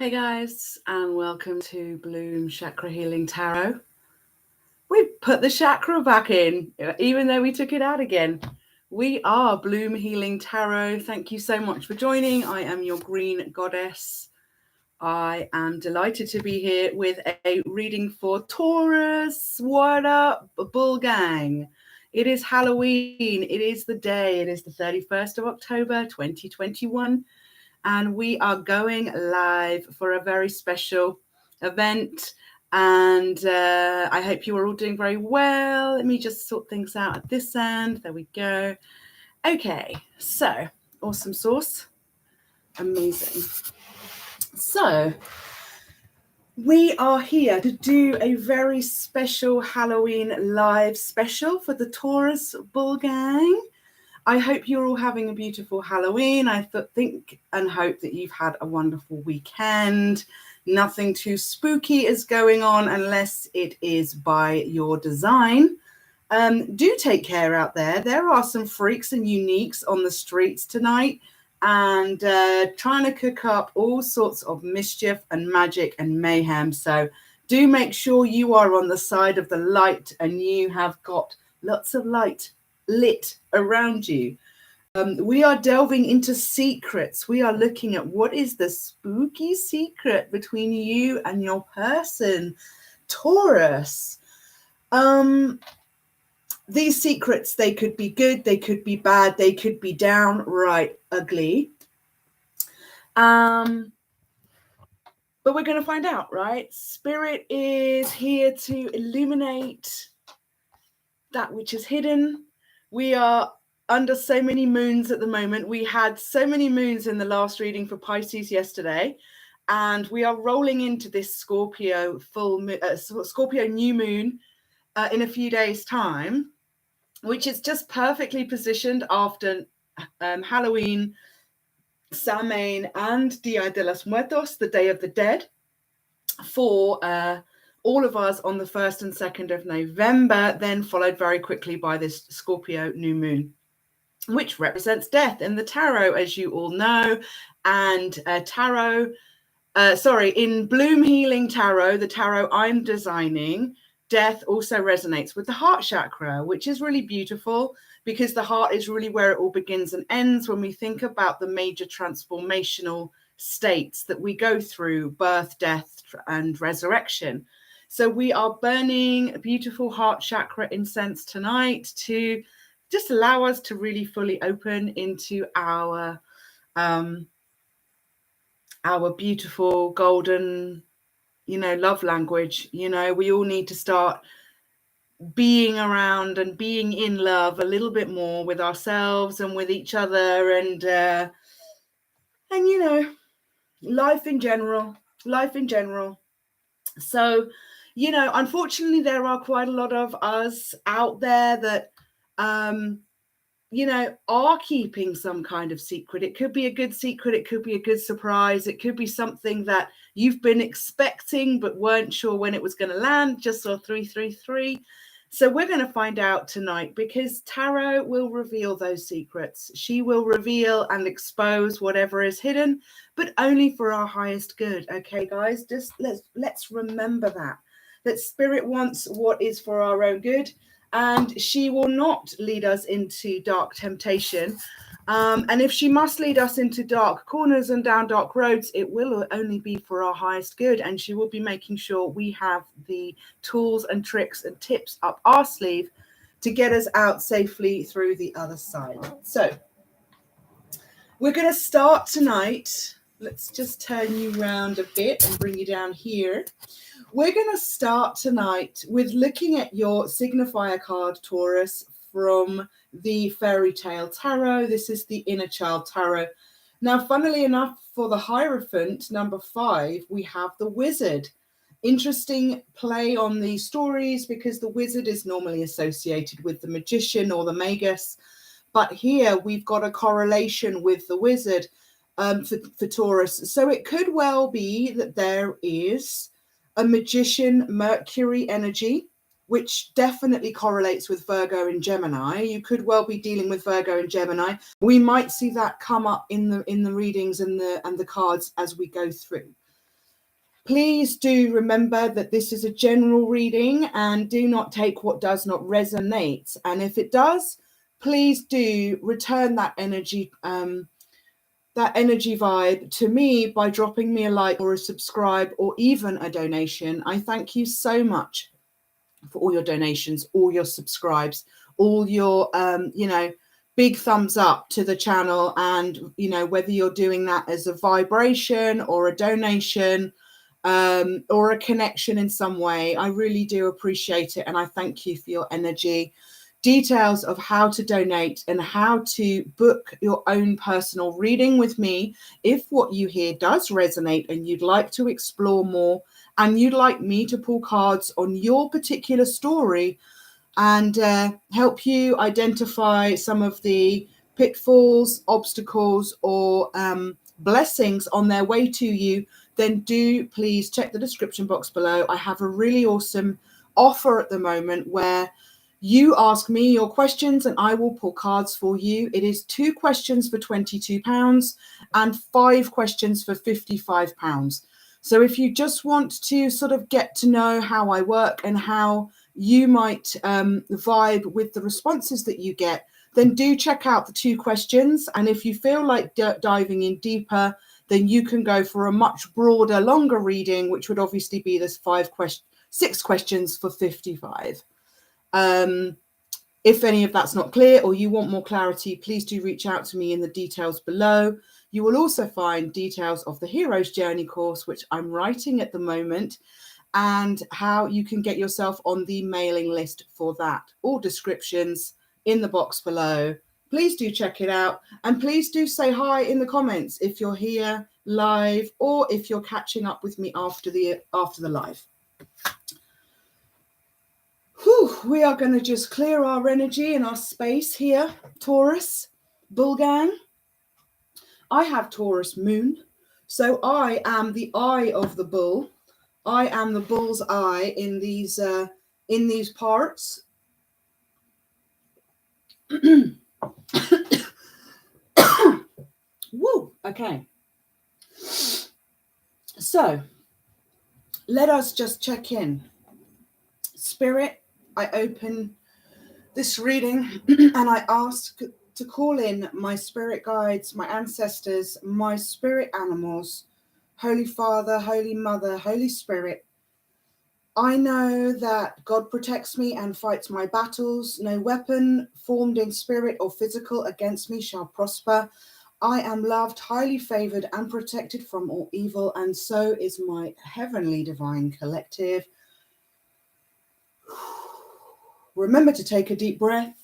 Hey guys, and welcome to Bloom Chakra Healing Tarot. We put the chakra back in, even though we took it out again. We are Bloom Healing Tarot. Thank you so much for joining. I am your green goddess. I am delighted to be here with a reading for Taurus. What up, bull gang? It is Halloween. It is the day. It is the 31st of October, 2021. And we are going live for a very special event. And I hope you are all doing very well. Let me just sort things out at this end. There we go. Okay, so awesome sauce. Amazing. So we are here to do a very special Halloween live special for the Taurus Bull Gang. I hope you're all having a beautiful Halloween. I think and hope that you've had a wonderful weekend. Nothing too spooky is going on unless it is by your design. Do take care out there. There are some freaks and uniques on the streets tonight and trying to cook up all sorts of mischief and magic and mayhem. So do make sure you are on the side of the light and you have got lots of light lit around you. We are delving into secrets. We are looking at what is the spooky secret between you and your person, Taurus. These secrets, they could be good, they could be bad, they could be downright ugly. But we're going to find out, right? Spirit is here to illuminate that which is hidden. We are under so many moons at the moment. We had so many moons in the last reading for Pisces yesterday, and we are rolling into this Scorpio Scorpio new moon in a few days' time, which is just perfectly positioned after Halloween, Samhain, and Dia de los Muertos, the Day of the Dead, for all of us on the 1st and 2nd of November, then followed very quickly by this Scorpio new moon, which represents death in the tarot, as you all know. And in Bloom Healing Tarot, the tarot I'm designing, death also resonates with the heart chakra, which is really beautiful because the heart is really where it all begins and ends when we think about the major transformational states that we go through: birth, death, and resurrection. So we are burning a beautiful heart chakra incense tonight to just allow us to really fully open into our beautiful golden, love language. We all need to start being around and being in love a little bit more with ourselves and with each other, and life in general. So, unfortunately, there are quite a lot of us out there that, are keeping some kind of secret. It could be a good secret. It could be a good surprise. It could be something that you've been expecting but weren't sure when it was going to land. Just saw 333. So we're going to find out tonight, because Tarot will reveal those secrets. She will reveal and expose whatever is hidden, but only for our highest good. Okay, guys, just let's remember that Spirit wants what is for our own good, and she will not lead us into dark temptation. And if she must lead us into dark corners and down dark roads, it will only be for our highest good. And she will be making sure we have the tools and tricks and tips up our sleeve to get us out safely through the other side. So we're going to start tonight. Let's just turn you around a bit and bring you down here. We're going to start tonight with looking at your signifier card, Taurus, from the Fairy Tale Tarot. This is the Inner Child Tarot. Now, funnily enough, for the Hierophant, number 5, we have the Wizard. Interesting play on these stories, because the Wizard is normally associated with the Magician or the Magus. But here we've got a correlation with the Wizard for Taurus. So it could well be that there is a Magician Mercury energy, which definitely correlates with Virgo and Gemini. You could well be dealing with Virgo and Gemini. We might see that come up in the readings and the cards as we go through. Please do remember that this is a general reading and do not take what does not resonate. And if it does, please do return that energy vibe to me by dropping me a like or a subscribe or even a donation. I thank you so much for all your donations, all your subscribes, all your, big thumbs up to the channel. And, whether you're doing that as a vibration or a donation, or a connection in some way, I really do appreciate it. And I thank you for your energy. Details of how to donate and how to book your own personal reading with me, if what you hear does resonate and you'd like to explore more and you'd like me to pull cards on your particular story and help you identify some of the pitfalls, obstacles, or blessings on their way to you, then do please check the description box below. I have a really awesome offer at the moment where you ask me your questions and I will pull cards for you. It is 2 questions for £22 and 5 questions for £55. So if you just want to sort of get to know how I work and how you might vibe with the responses that you get, then do check out the 2 questions. And if you feel like diving in deeper, then you can go for a much broader, longer reading, which would obviously be this 6 questions for 55. If any of that's not clear or you want more clarity, please do reach out to me in the details below. You will also find details of the Hero's Journey course, which I'm writing at the moment, and how you can get yourself on the mailing list for that. All descriptions in the box below. Please do check it out. And please do say hi in the comments if you're here live or if you're catching up with me after the live. Whew, we are going to just clear our energy and our space here. Taurus, Bull Gang. I have Taurus moon, so I am the eye of the bull. I am the bull's eye in these parts. Woo, okay. So let us just check in. Spirit, I open this reading and I ask to call in my spirit guides, my ancestors, my spirit animals, Holy Father, Holy Mother, Holy Spirit. I know that God protects me and fights my battles. No weapon formed in spirit or physical against me shall prosper. I am loved, highly favored, and protected from all evil, and so is my heavenly divine collective. Remember to take a deep breath.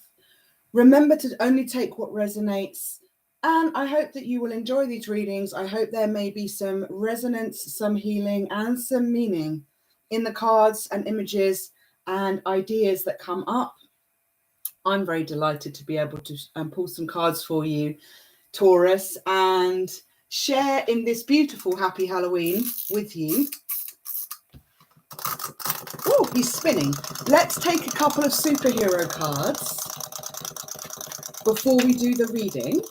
Remember to only take what resonates. And I hope that you will enjoy these readings. I hope there may be some resonance, some healing, and some meaning in the cards and images and ideas that come up. I'm very delighted to be able to pull some cards for you, Taurus, and share in this beautiful happy Halloween with you. Oh, he's spinning. Let's take a couple of superhero cards before we do the reading,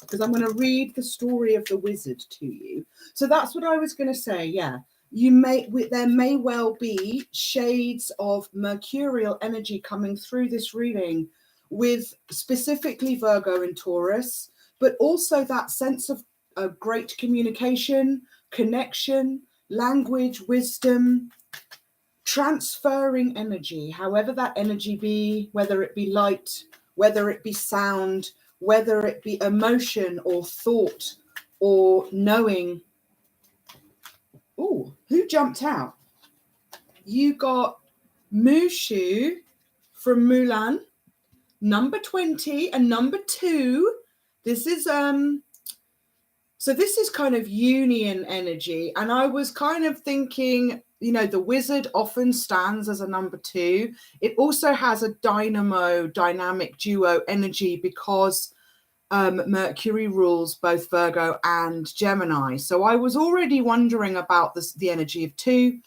because I'm going to read the story of the wizard to you. So that's what I was going to say. Yeah, there may well be shades of mercurial energy coming through this reading with specifically Virgo and Taurus, but also that sense of great communication, connection, language, wisdom, transferring energy, however that energy be, whether it be light, whether it be sound, whether it be emotion or thought or knowing. Oh, who jumped out? You got Mushu from Mulan, number 20 and number 2. This is so this is kind of union energy, and I was kind of thinking, the wizard often stands as a number 2. It also has a dynamic duo energy because Mercury rules both Virgo and Gemini. So I was already wondering about the energy of 2.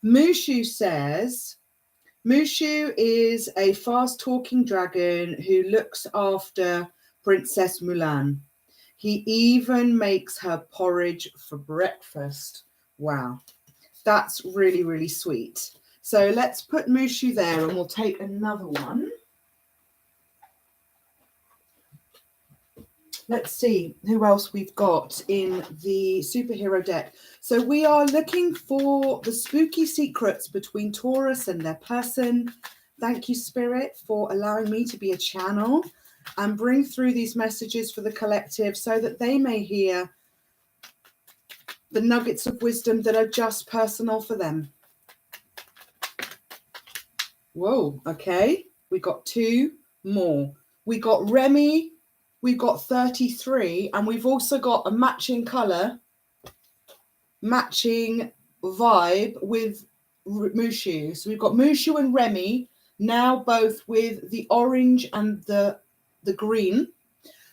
Mushu says, Mushu is a fast-talking dragon who looks after Princess Mulan. He even makes her porridge for breakfast. Wow. That's really, really sweet. So let's put Mushu there and we'll take another one. Let's see who else we've got in the superhero deck. So we are looking for the spooky secrets between Taurus and their person. Thank you, Spirit, for allowing me to be a channel and bring through these messages for the collective so that they may hear the nuggets of wisdom that are just personal for them. Whoa, okay. We got 2 more. We got Remy, we've got 33, and we've also got a matching color, matching vibe with Mushu. So we've got Mushu and Remy now both with the orange and the green.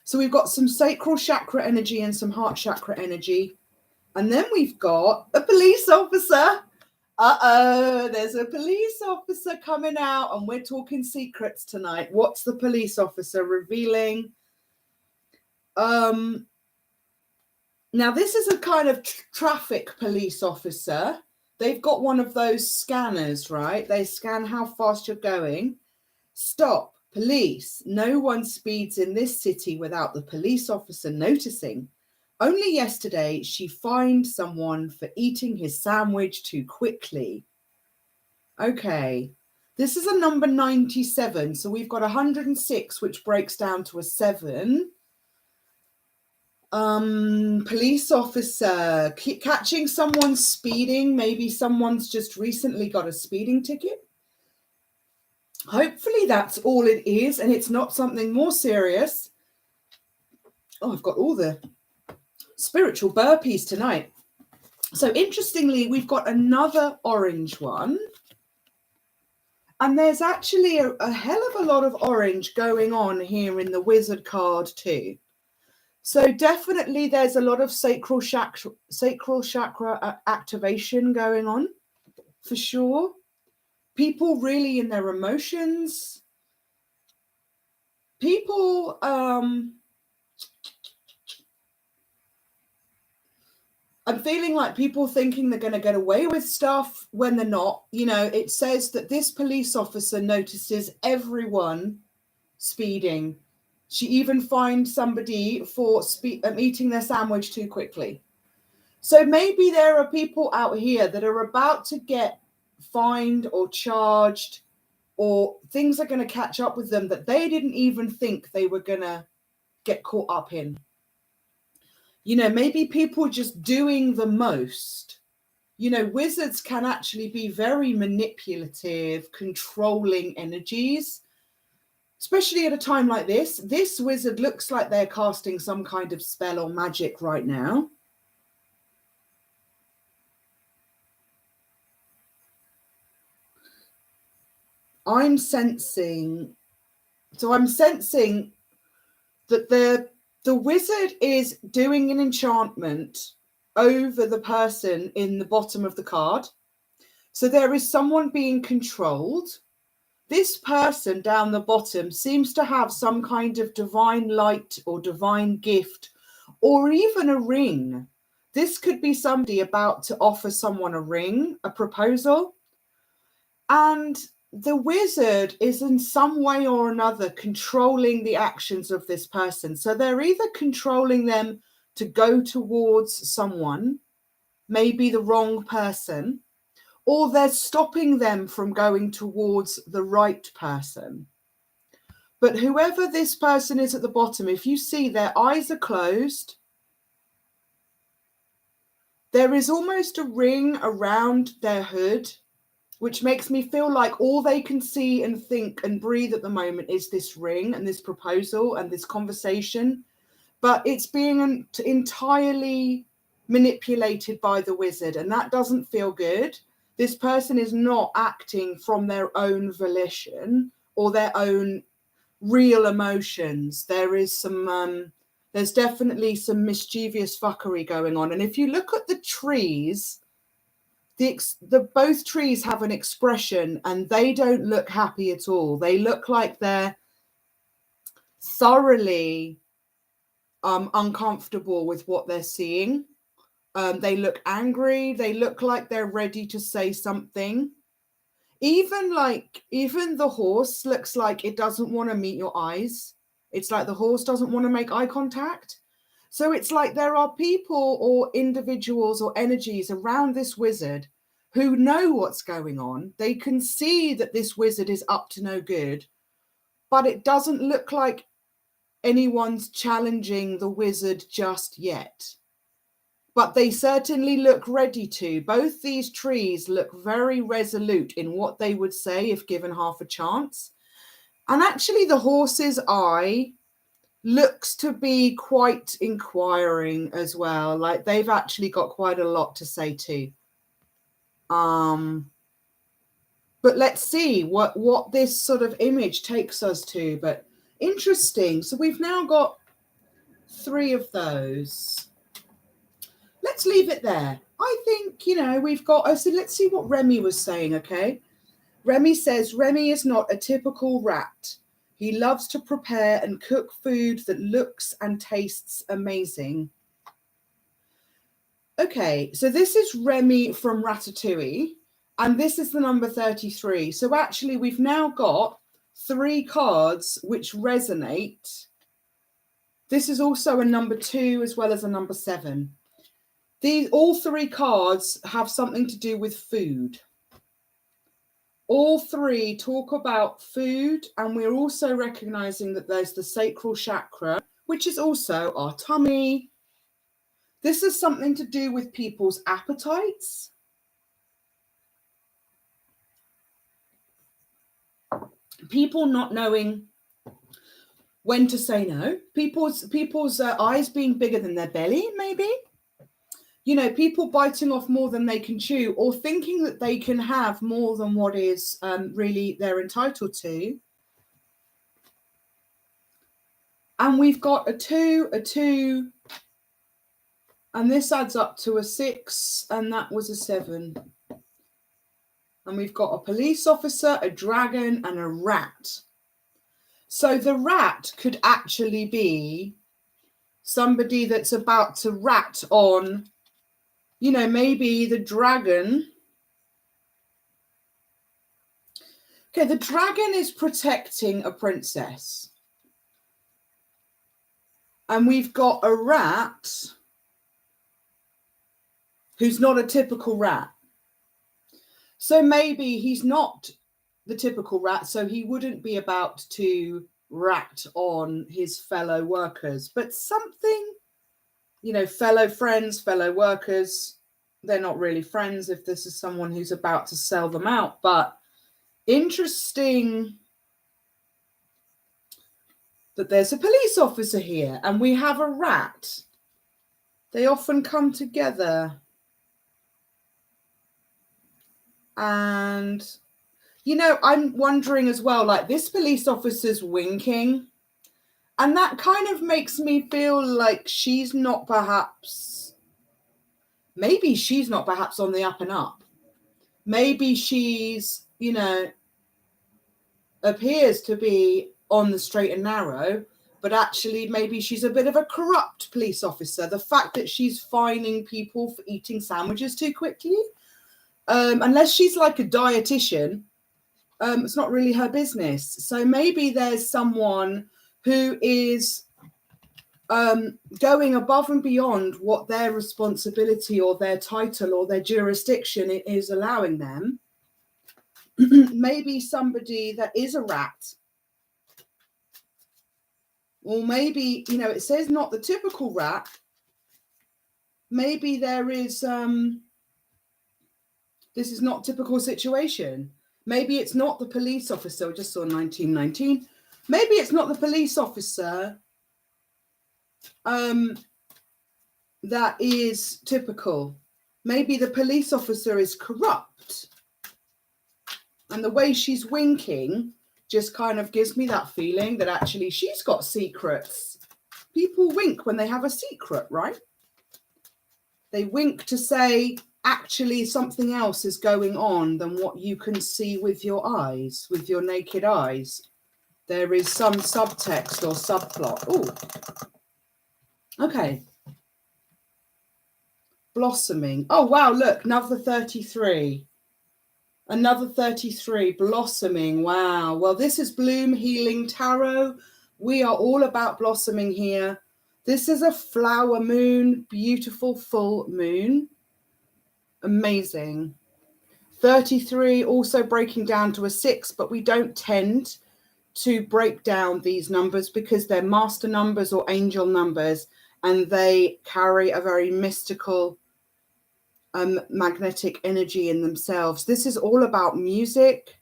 So we've got some sacral chakra energy and some heart chakra energy. And then we've got a police officer. Uh-oh, there's a police officer coming out and we're talking secrets tonight. What's the police officer revealing? Now this is a kind of traffic police officer. They've got one of those scanners, right? They scan how fast you're going. Stop, police. No one speeds in this city without the police officer noticing. Only yesterday, she fined someone for eating his sandwich too quickly. Okay, this is a number 97. So we've got 106, which breaks down to a 7. Police officer catching someone speeding. Maybe someone's just recently got a speeding ticket. Hopefully that's all it is and it's not something more serious. Oh, I've got all the spiritual burpees tonight. So interestingly, we've got another orange one. And there's actually a hell of a lot of orange going on here in the wizard card too. So definitely there's a lot of sacral chakra activation going on for sure. People really in their emotions. People I'm feeling like people thinking they're going to get away with stuff when they're not. You know, it says that this police officer notices everyone speeding. She even fined somebody for eating their sandwich too quickly. So maybe there are people out here that are about to get fined or charged, or things are going to catch up with them that they didn't even think they were going to get caught up in. You know, maybe people just doing the most. You know, wizards can actually be very manipulative, controlling energies, especially at a time like this. This wizard looks like they're casting some kind of spell or magic right now. I'm sensing that the wizard is doing an enchantment over the person in the bottom of the card. So there is someone being controlled. This person down the bottom seems to have some kind of divine light or divine gift, or even a ring. This could be somebody about to offer someone a ring, a proposal. And the wizard is in some way or another controlling the actions of this person. So they're either controlling them to go towards someone, maybe the wrong person, or they're stopping them from going towards the right person. But whoever this person is at the bottom, if you see their eyes are closed, there is almost a ring around their hood, which makes me feel like all they can see and think and breathe at the moment is this ring and this proposal and this conversation. But it's being entirely manipulated by the wizard, and that doesn't feel good. This person is not acting from their own volition or their own real emotions. There is some, there's definitely some mischievous fuckery going on. And if you look at the trees, both trees have an expression and they don't look happy at all. They look like they're thoroughly uncomfortable with what they're seeing. They look angry. They look like they're ready to say something. Even the horse looks like it doesn't want to meet your eyes. It's like the horse doesn't want to make eye contact. So it's like there are people or individuals or energies around this wizard who know what's going on. They can see that this wizard is up to no good, but it doesn't look like anyone's challenging the wizard just yet. But they certainly look ready to. Both these trees look very resolute in what they would say if given half a chance. And actually the horse's eye looks to be quite inquiring as well. Like they've actually got quite a lot to say too. But let's see what this sort of image takes us to. But interesting. So we've now got 3 of those. Let's leave it there. I think, we've got, so let's see what Remy was saying, okay? Remy says, Remy is not a typical rat. He loves to prepare and cook food that looks and tastes amazing. Okay, so this is Remy from Ratatouille, and this is the number 33. So actually, we've now got 3 cards which resonate. This is also a number 2 as well as a number 7. All 3 cards have something to do with food. All 3 talk about food, and we're also recognizing that there's the sacral chakra, which is also our tummy. This is something to do with people's appetites. People not knowing when to say no. People's eyes being bigger than their belly, maybe. People biting off more than they can chew, or thinking that they can have more than what is really they're entitled to. And we've got a 2, and this adds up to a 6, and that was a 7. And we've got a police officer, a dragon, and a rat. So the rat could actually be somebody that's about to rat on, maybe the dragon. Okay, the dragon is protecting a princess. And we've got a rat who's not a typical rat. So maybe he's not the typical rat, so he wouldn't be about to rat on his fellow workers. But something, fellow friends, fellow workers, they're not really friends if this is someone who's about to sell them out. But interesting that there's a police officer here and we have a rat. They often come together. And, I'm wondering as well, like this police officer's winking. And that kind of makes me feel like maybe she's not perhaps on the up and up. Maybe she's, appears to be on the straight and narrow, but actually maybe she's a bit of a corrupt police officer. The fact that she's fining people for eating sandwiches too quickly, unless she's like a dietitian, it's not really her business. So maybe there's someone who is going above and beyond what their responsibility or their title or their jurisdiction is allowing them. Maybe somebody that is a rat. Or maybe, it says not the typical rat. Maybe there is, this is not a typical situation. Maybe it's not the police officer. I just saw 1919. Maybe it's not the police officer that is typical. Maybe the police officer is corrupt. And the way she's winking just kind of gives me that feeling that actually she's got secrets. People wink when they have a secret, right? They wink to say, actually, something else is going on than what you can see with your eyes, with your naked eyes. There is some subtext or subplot. Oh, okay. blossoming. Oh, wow, look, another 33. Another 33, blossoming. Wow. Well, this is Bloom Healing Tarot. We are all about blossoming here. This is a flower moon, beautiful full moon. Amazing. 33 also breaking down to a 6, but we don't tend to break down these numbers because they're master numbers or angel numbers, and they carry a very mystical magnetic energy in themselves. This is all about music.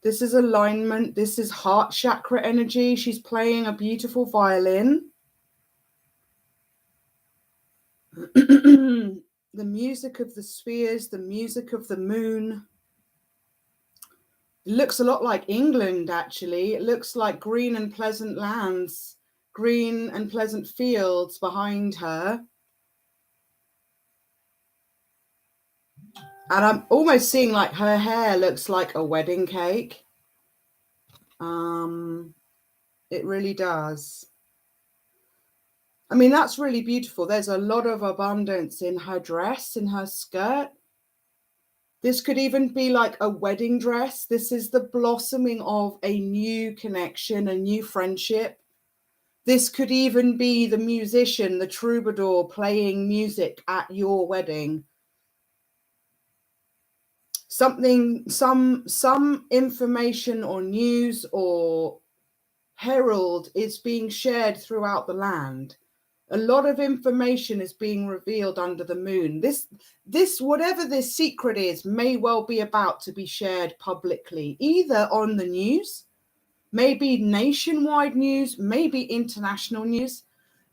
This is alignment. This is heart chakra energy. She's playing a beautiful violin. The music of the spheres, the music of the moon. It looks a lot like England, actually. It looks like green and pleasant lands, green and pleasant fields behind her. And I'm almost seeing like her hair looks like a wedding cake. It really does. I mean, that's really beautiful. There's a lot of abundance in her dress, in her skirt. This could even be like a wedding dress. This is the blossoming of a new connection, a new friendship. This could even be the musician, the troubadour playing music at your wedding. Something, some information or news or herald is being shared throughout the land. A lot of information is being revealed under the moon. This, whatever this secret is, may well be about to be shared publicly, either on the news, maybe nationwide news, maybe international news.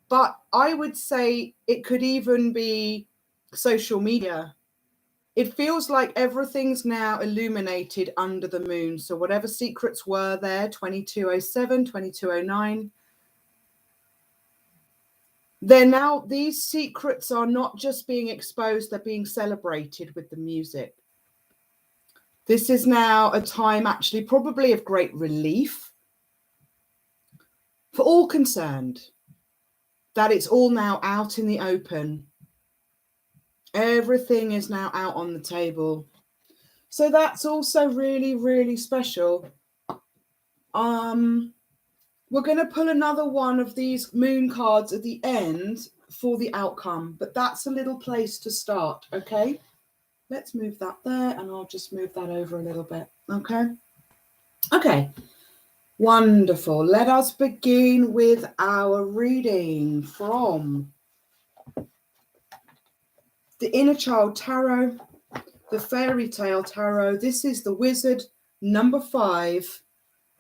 But I would say it could even be social media. It feels like everything's now illuminated under the moon. So whatever secrets were there, 2207, 2209, they're now, these secrets are not just being exposed, they're being celebrated with the music. This is now a time actually probably of great relief for all concerned, that it's all now out in the open. Everything is now out on the table. So that's also really, really special. We're going to pull another one of these moon cards at the end for the outcome, but that's a little place to start, okay? Let's move that there, and I'll just move that over a little bit, okay? Okay, wonderful. Let us begin with our reading from the Inner Child Tarot, the Fairy Tale Tarot. This is the Wizard, number 5.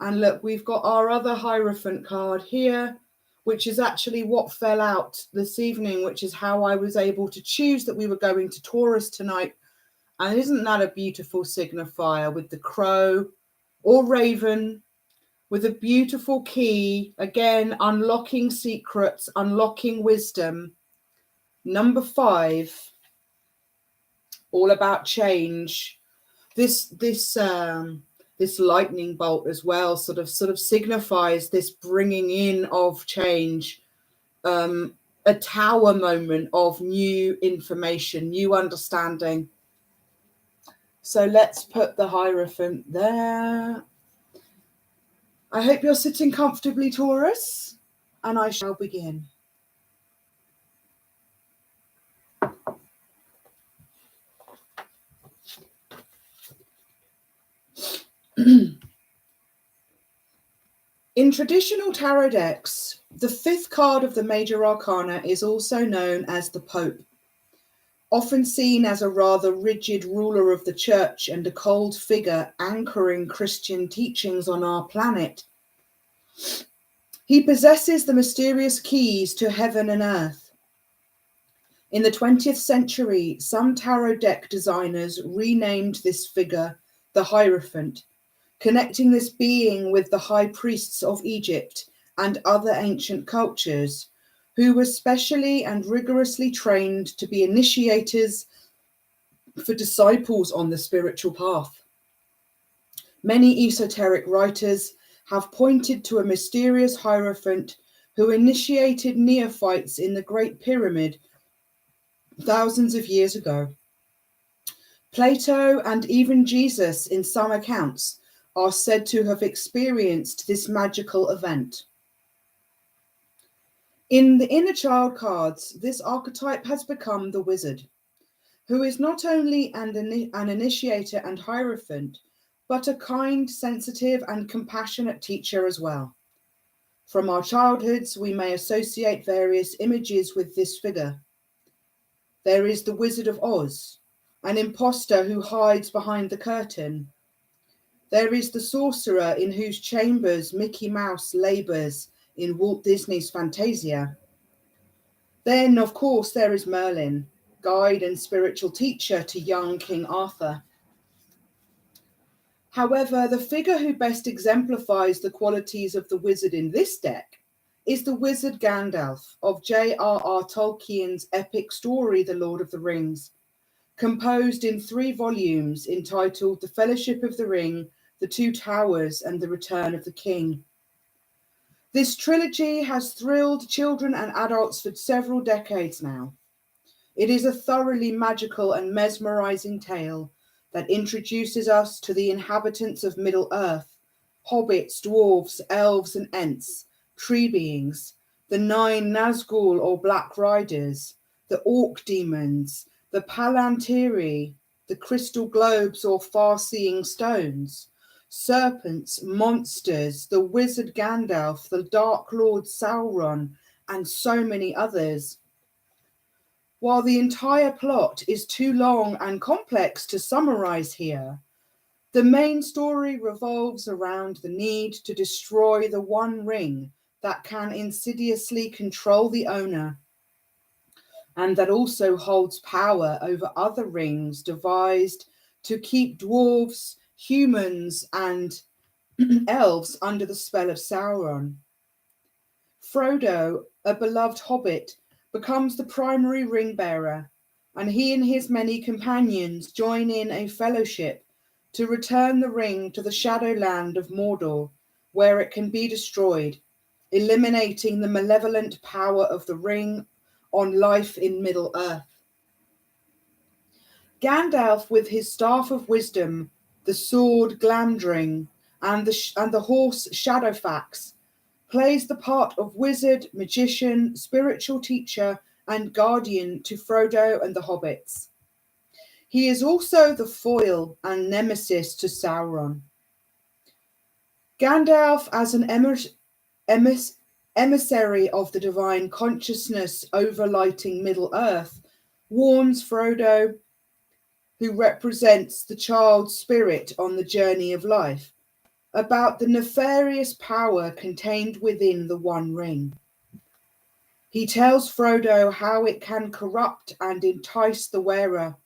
And look, we've got our other Hierophant card here, which is actually what fell out this evening, which is how I was able to choose that we were going to Taurus tonight. And isn't that a beautiful signifier with the crow or raven, with a beautiful key, again, unlocking secrets, unlocking wisdom. Number 5, all about change. This lightning bolt as well sort of signifies this bringing in of change, a tower moment of new information, new understanding. So let's put the Hierophant there. I hope you're sitting comfortably, Taurus, and I shall begin. In traditional tarot decks, the 5th card of the major arcana is also known as the Pope, often seen as a rather rigid ruler of the church and a cold figure anchoring Christian teachings on our planet. He possesses the mysterious keys to heaven and earth. In the 20th century, some tarot deck designers renamed this figure the Hierophant, connecting this being with the high priests of Egypt and other ancient cultures, who were specially and rigorously trained to be initiators for disciples on the spiritual path. Many esoteric writers have pointed to a mysterious Hierophant who initiated neophytes in the Great Pyramid thousands of years ago. Plato and even Jesus, in some accounts, are said to have experienced this magical event. In the inner child cards, this archetype has become the wizard, who is not only an initiator and hierophant, but a kind, sensitive, and compassionate teacher as well. From our childhoods, we may associate various images with this figure. There is the Wizard of Oz, an imposter who hides behind the curtain. There is the sorcerer in whose chambers Mickey Mouse labours in Walt Disney's Fantasia. Then, of course, there is Merlin, guide and spiritual teacher to young King Arthur. However, the figure who best exemplifies the qualities of the wizard in this deck is the wizard Gandalf of J.R.R. Tolkien's epic story, The Lord of the Rings, composed in 3 volumes entitled The Fellowship of the Ring, The Two Towers, and The Return of the King. This trilogy has thrilled children and adults for several decades now. It is a thoroughly magical and mesmerizing tale that introduces us to the inhabitants of Middle-earth, hobbits, dwarves, elves and ents, tree beings, the 9 Nazgul or Black Riders, the orc demons, the Palantiri, the crystal globes or far-seeing stones, serpents, monsters, the wizard Gandalf, the Dark Lord Sauron, and so many others. While the entire plot is too long and complex to summarize here, the main story revolves around the need to destroy the one ring that can insidiously control the owner, and that also holds power over other rings devised to keep dwarves, humans, and elves under the spell of Sauron. Frodo, a beloved hobbit, becomes the primary ring bearer, and he and his many companions join in a fellowship to return the ring to the Shadowland of Mordor, where it can be destroyed, eliminating the malevolent power of the ring on life in Middle-earth. Gandalf, with his staff of wisdom, the sword Glamdring, and the horse Shadowfax, plays the part of wizard, magician, spiritual teacher, and guardian to Frodo and the hobbits. He is also the foil and nemesis to Sauron. Gandalf, as an emissary of the divine consciousness overlighting Middle-earth, warns Frodo, who represents the child's spirit on the journey of life, about the nefarious power contained within the One Ring. He tells Frodo how it can corrupt and entice the wearer,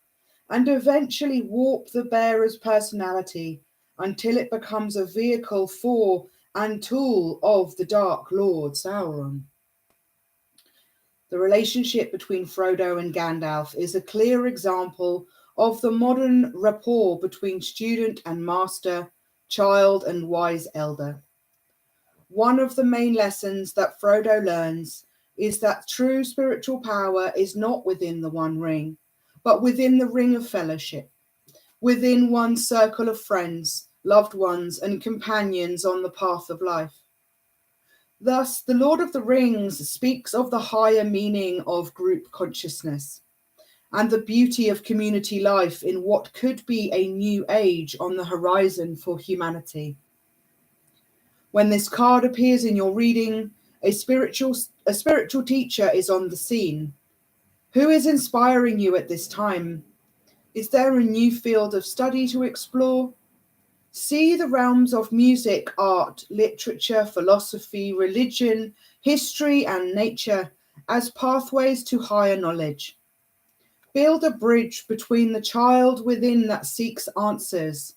and eventually warp the bearer's personality until it becomes a vehicle for and tool of the Dark Lord Sauron. The relationship between Frodo and Gandalf is a clear example of the modern rapport between student and master, child and wise elder. One of the main lessons that Frodo learns is that true spiritual power is not within the One Ring, but within the ring of fellowship, within one's circle of friends, loved ones, and companions on the path of life. Thus, the Lord of the Rings speaks of the higher meaning of group consciousness and the beauty of community life in what could be a new age on the horizon for humanity. When this card appears in your reading, a spiritual teacher is on the scene. Who is inspiring you at this time? Is there a new field of study to explore? See the realms of music, art, literature, philosophy, religion, history, and nature as pathways to higher knowledge. Build a bridge between the child within that seeks answers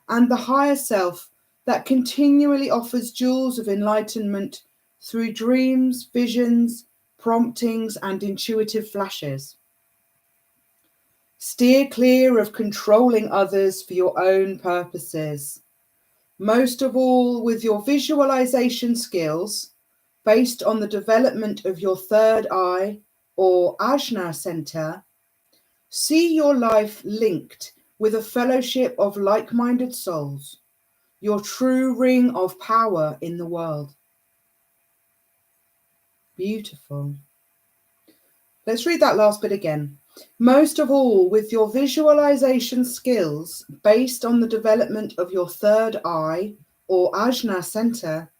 and the higher self that continually offers jewels of enlightenment through dreams, visions, promptings, and intuitive flashes. Steer clear of controlling others for your own purposes. Most of all, with your visualization skills, based on the development of your third eye or Ajna center, See your life linked with a fellowship of like-minded souls, your true ring of power in the world. Beautiful. Let's read that last bit again. Most of all, with your visualization skills based on the development of your third eye or ajna center,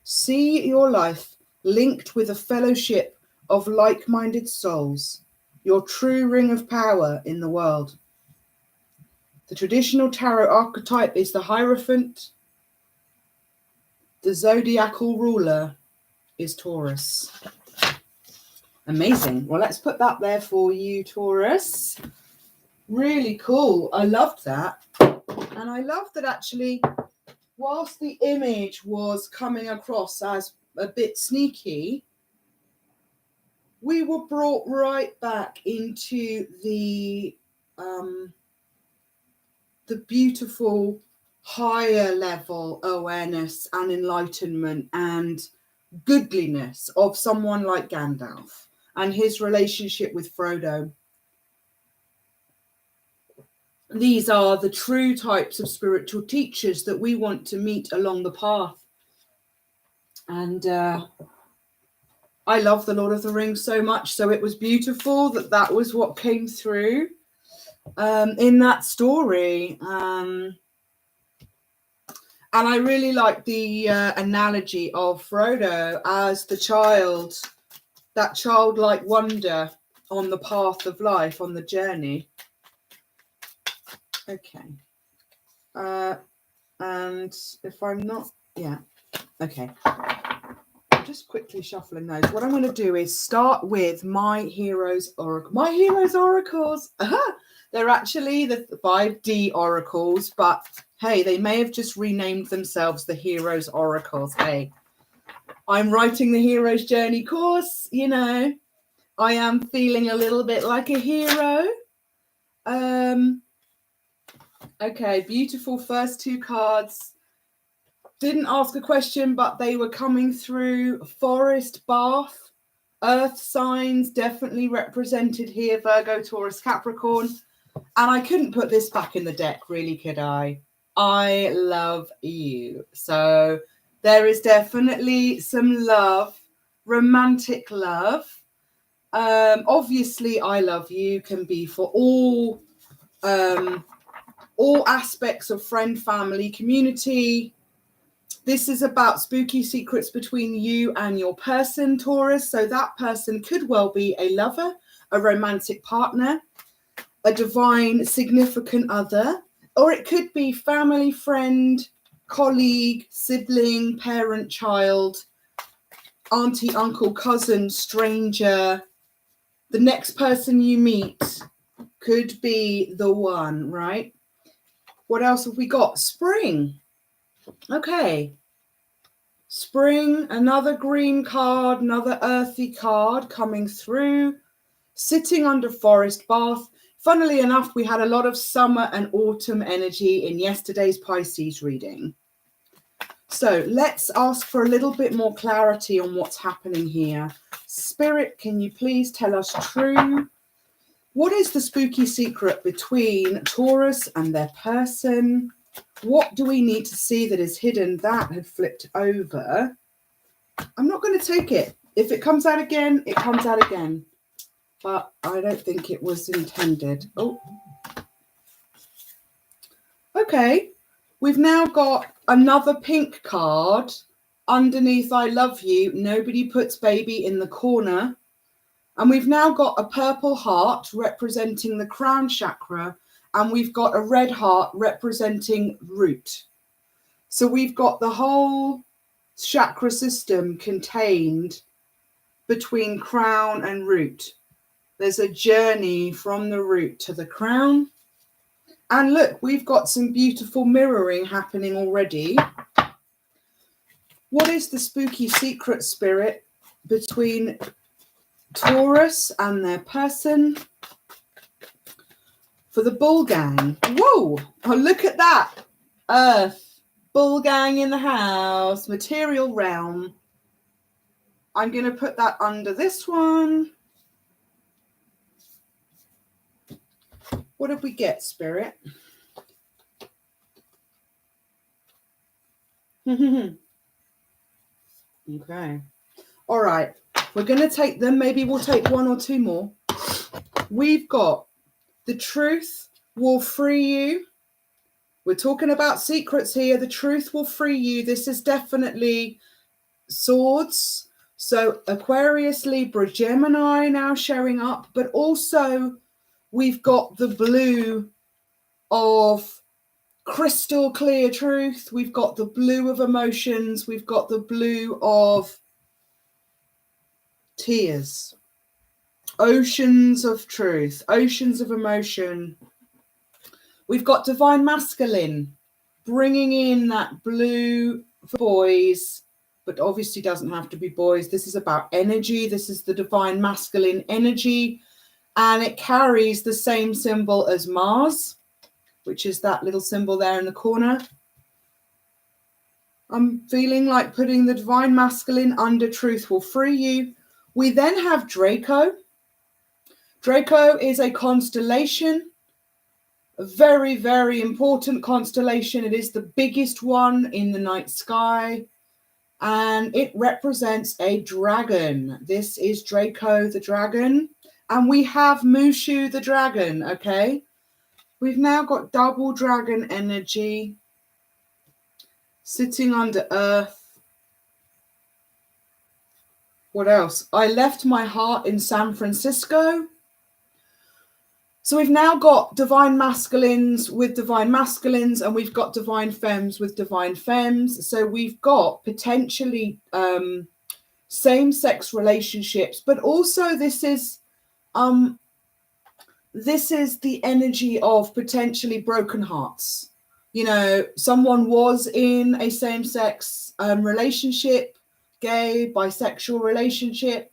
see your life linked with a fellowship of like-minded souls, your true ring of power in the world. The traditional tarot archetype is the Hierophant. The zodiacal ruler is Taurus. Amazing. Well, let's put that there for you, Taurus. Really cool. I loved that. And I loved that actually, whilst the image was coming across as a bit sneaky, we were brought right back into the beautiful higher level awareness and enlightenment and goodliness of someone like Gandalf and his relationship with Frodo. These are the true types of spiritual teachers that we want to meet along the path. And I love the Lord of the Rings so much, so it was beautiful that that was what came through in that story. And I really like the analogy of Frodo as the child, that childlike wonder on the path of life, on the journey. Okay. And if I'm not, yeah, okay. Just quickly shuffling those. What I'm going to do is start with my Heroes Oracle. My Heroes Oracles. Aha! They're actually the 5D oracles, but hey, they may have just renamed themselves the Heroes Oracles. Hey, I'm writing the Hero's Journey course, you know. I am feeling a little bit like a hero. Okay, beautiful first two cards. Didn't ask a question, but they were coming through. Forest, Bath, Earth signs definitely represented here. Virgo, Taurus, Capricorn. And I couldn't put this back in the deck, really, could I? I love you. So there is definitely some love, romantic love. Obviously, I love you can be for all aspects of friend, family, community. This is about spooky secrets between you and your person, Taurus. So that person could well be a lover, a romantic partner, a divine significant other, or it could be family, friend, colleague, sibling, parent, child, auntie, uncle, cousin, stranger. The next person you meet could be the one, right? What else have we got? Spring. Okay. Spring, another green card, another earthy card coming through. Sitting under Forest, Bath. Funnily enough, we had a lot of summer and autumn energy in yesterday's Pisces reading. So let's ask for a little bit more clarity on what's happening here. Spirit, can you please tell us true? What is the spooky secret between Taurus and their person? What do we need to see that is hidden? That had flipped over. I'm not going to take it. If it comes out again, it comes out again. But I don't think it was intended. Oh. Okay. We've now got another pink card underneath I love you. Nobody puts baby in the corner. And we've now got a purple heart representing the crown chakra. And we've got a red heart representing root. So we've got the whole chakra system contained between crown and root. There's a journey from the root to the crown. And look, we've got some beautiful mirroring happening already. What is the spooky secret, Spirit, between Taurus and their person? For the bull gang. Whoa! Oh, look at that. Earth. Bull gang in the house. Material realm. I'm going to put that under this one. What did we get, Spirit? Okay. All right. We're going to take them. Maybe we'll take one or two more. We've got the truth will free you. We're talking about secrets here. The truth will free you. This is definitely swords. So Aquarius, Libra, Gemini now showing up. But also we've got the blue of crystal clear truth. We've got the blue of emotions. We've got the blue of tears. Oceans of truth. Oceans of emotion. We've got divine masculine, bringing in that blue for boys, but obviously doesn't have to be boys. This is about energy. This is the divine masculine energy, and it carries the same symbol as Mars, which is that little symbol there in the corner. I'm feeling like putting the divine masculine under truth will free you. We then have Draco. Draco is a constellation. A very, very important constellation. It is the biggest one in the night sky, and it represents a dragon. This is Draco the dragon, and we have Mushu the dragon, okay? We've now got double dragon energy sitting under earth. What else? I left my heart in San Francisco. So we've now got divine masculines with divine masculines, and we've got divine femmes with divine femmes. So we've got potentially same-sex relationships, but also this is the energy of potentially broken hearts. You know, someone was in a same-sex relationship, gay, bisexual relationship,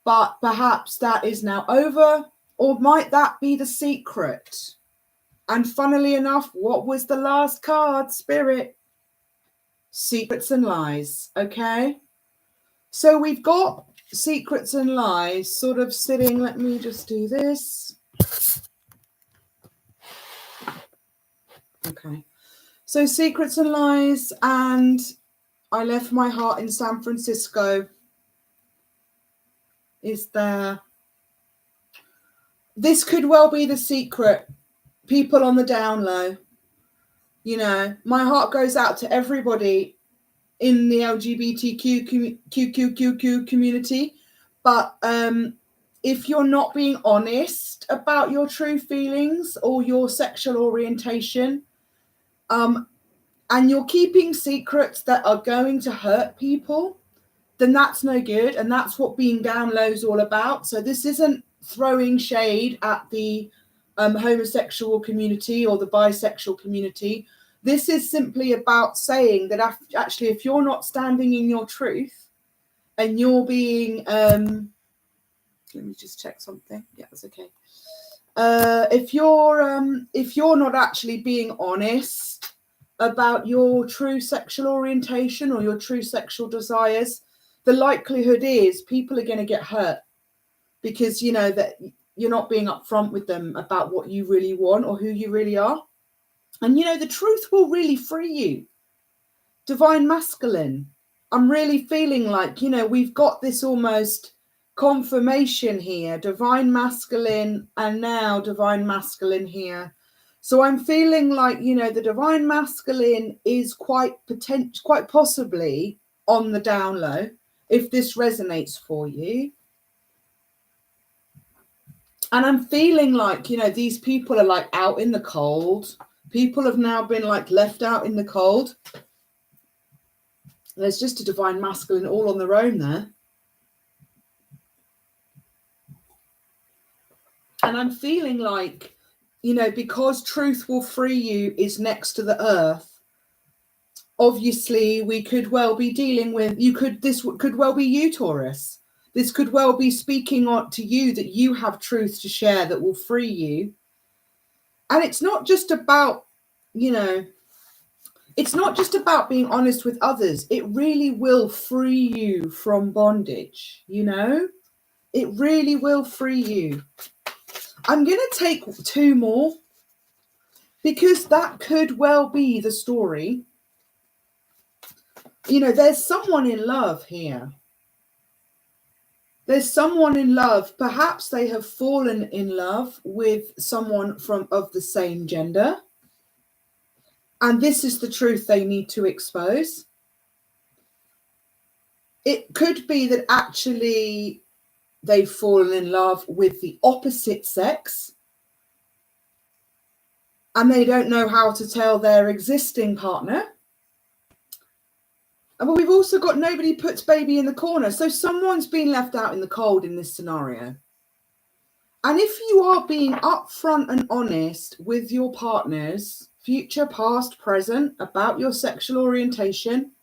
but perhaps that is now over. Or might that be the secret? And funnily enough, what was the last card, Spirit? Secrets and lies, okay? So we've got secrets and lies sort of sitting. Let me just do this. Okay. So secrets and lies, and I left my heart in San Francisco is there. This could well be the secret. People on the down low. You know, my heart goes out to everybody in the LGBTQ community. But if you're not being honest about your true feelings or your sexual orientation, and you're keeping secrets that are going to hurt people, then that's no good. And that's what being down low is all about. So this isn't throwing shade at the homosexual community or the bisexual community. This is simply about saying that actually, if you're not standing in your truth and you're being, let me just check something. Yeah, that's okay. If you're not actually being honest about your true sexual orientation or your true sexual desires, the likelihood is people are going to get hurt. Because, you know, that you're not being upfront with them about what you really want or who you really are. And, you know, the truth will really free you. Divine masculine. I'm really feeling like, you know, we've got this almost confirmation here. Divine masculine and now divine masculine here. So I'm feeling like, you know, the divine masculine is quite possibly on the down low, if this resonates for you. And I'm feeling like, you know, these people are like out in the cold. People have now been like left out in the cold. There's just a divine masculine all on their own there. And I'm feeling like, you know, because truth will free you is next to the earth. Obviously, we could well be dealing with, this could well be you, Taurus. This could well be speaking on to you that you have truth to share that will free you. And it's not just about, you know, it's not just about being honest with others. It really will free you from bondage, you know? It really will free you. I'm going to take 2 more because that could well be the story. You know, there's someone in love here. There's someone in love. Perhaps they have fallen in love with someone of the same gender. And this is the truth they need to expose. It could be that actually they've fallen in love with the opposite sex and they don't know how to tell their existing partner. But we've also got nobody puts baby in the corner. So someone's been left out in the cold in this scenario. And if you are being upfront and honest with your partners, future, past, present, about your sexual orientation,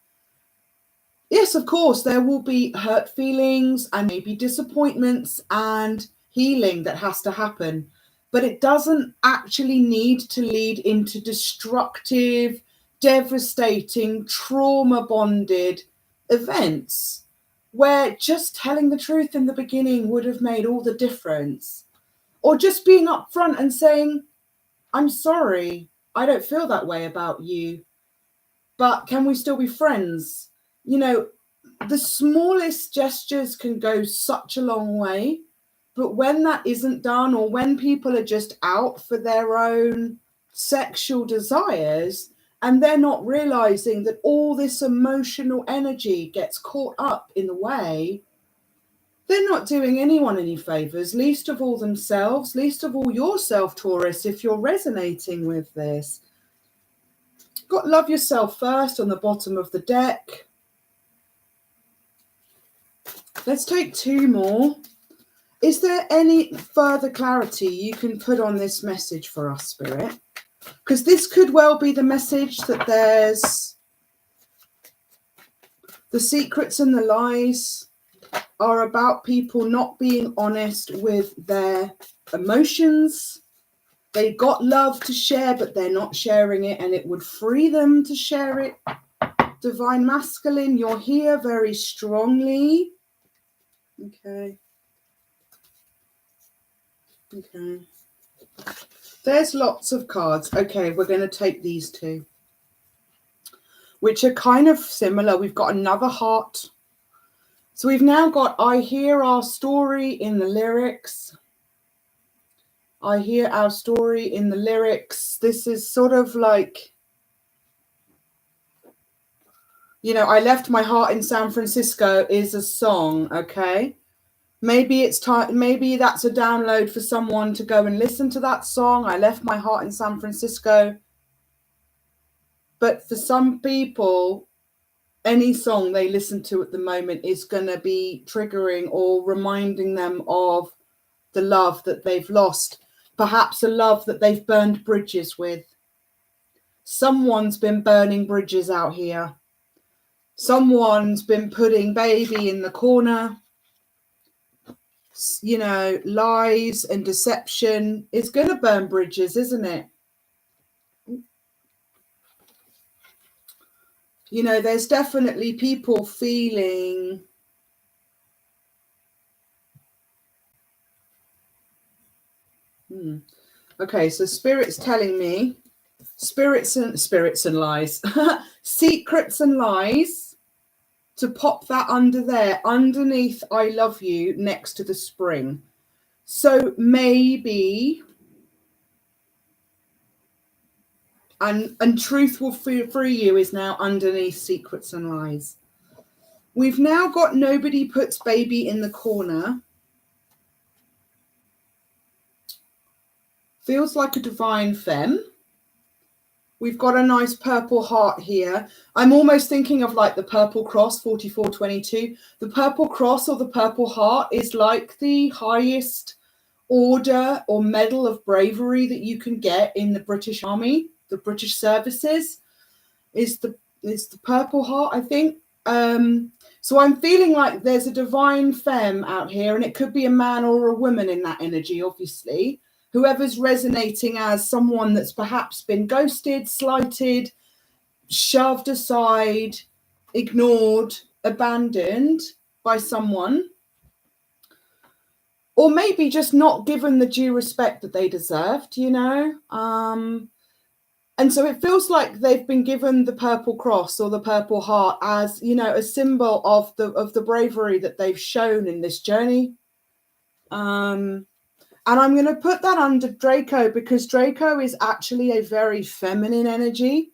yes, of course, there will be hurt feelings and maybe disappointments and healing that has to happen. But it doesn't actually need to lead into destructive, devastating, trauma-bonded events where just telling the truth in the beginning would have made all the difference. Or just being upfront and saying, I'm sorry, I don't feel that way about you, but can we still be friends? You know, the smallest gestures can go such a long way, but when that isn't done, or when people are just out for their own sexual desires and they're not realizing that all this emotional energy gets caught up in the way, they're not doing anyone any favors, least of all themselves, least of all yourself, Taurus, if you're resonating with this. Got love yourself first on the bottom of the deck. Let's take 2 more. Is there any further clarity you can put on this message for us, Spirit? Because this could well be the message that there's the secrets and the lies are about people not being honest with their emotions. They got love to share, but they're not sharing it, and it would free them to share it. Divine Masculine, you're here very strongly. Okay. Okay. There's lots of cards. Okay, we're going to take these 2, which are kind of similar. We've got another heart. So we've now got, I hear our story in the lyrics. I hear our story in the lyrics. This is sort of like, you know, I left my heart in San Francisco is a song, okay? Maybe it's time, maybe that's a download for someone to go and listen to that song. I left my heart in San Francisco. But for some people, any song they listen to at the moment is going to be triggering or reminding them of the love that they've lost. Perhaps a love that they've burned bridges with. Someone's been burning bridges out here. Someone's been putting baby in the corner. You know, lies and deception is going to burn bridges, isn't it? You know, there's definitely people feeling Okay, so Spirit's telling me spirits and lies, secrets and lies, to pop that under there, underneath I love you, next to the spring. So maybe, and truth will free you is now underneath secrets and lies. We've now got nobody puts baby in the corner. Feels like a divine femme. We've got a nice purple heart here. I'm almost thinking of like the purple cross, 4422. The purple cross or the purple heart is like the highest order or medal of bravery that you can get in the British Army, the British services, is the purple heart, I think. So I'm feeling like there's a divine femme out here, and it could be a man or a woman in that energy, obviously. Whoever's resonating as someone that's perhaps been ghosted, slighted, shoved aside, ignored, abandoned by someone. or maybe just not given the due respect that they deserved, you know. And so it feels like they've been given the Purple Cross or the Purple Heart as, you know, a symbol of the bravery that they've shown in this journey. And I'm going to put that under Draco, because Draco is actually a very feminine energy.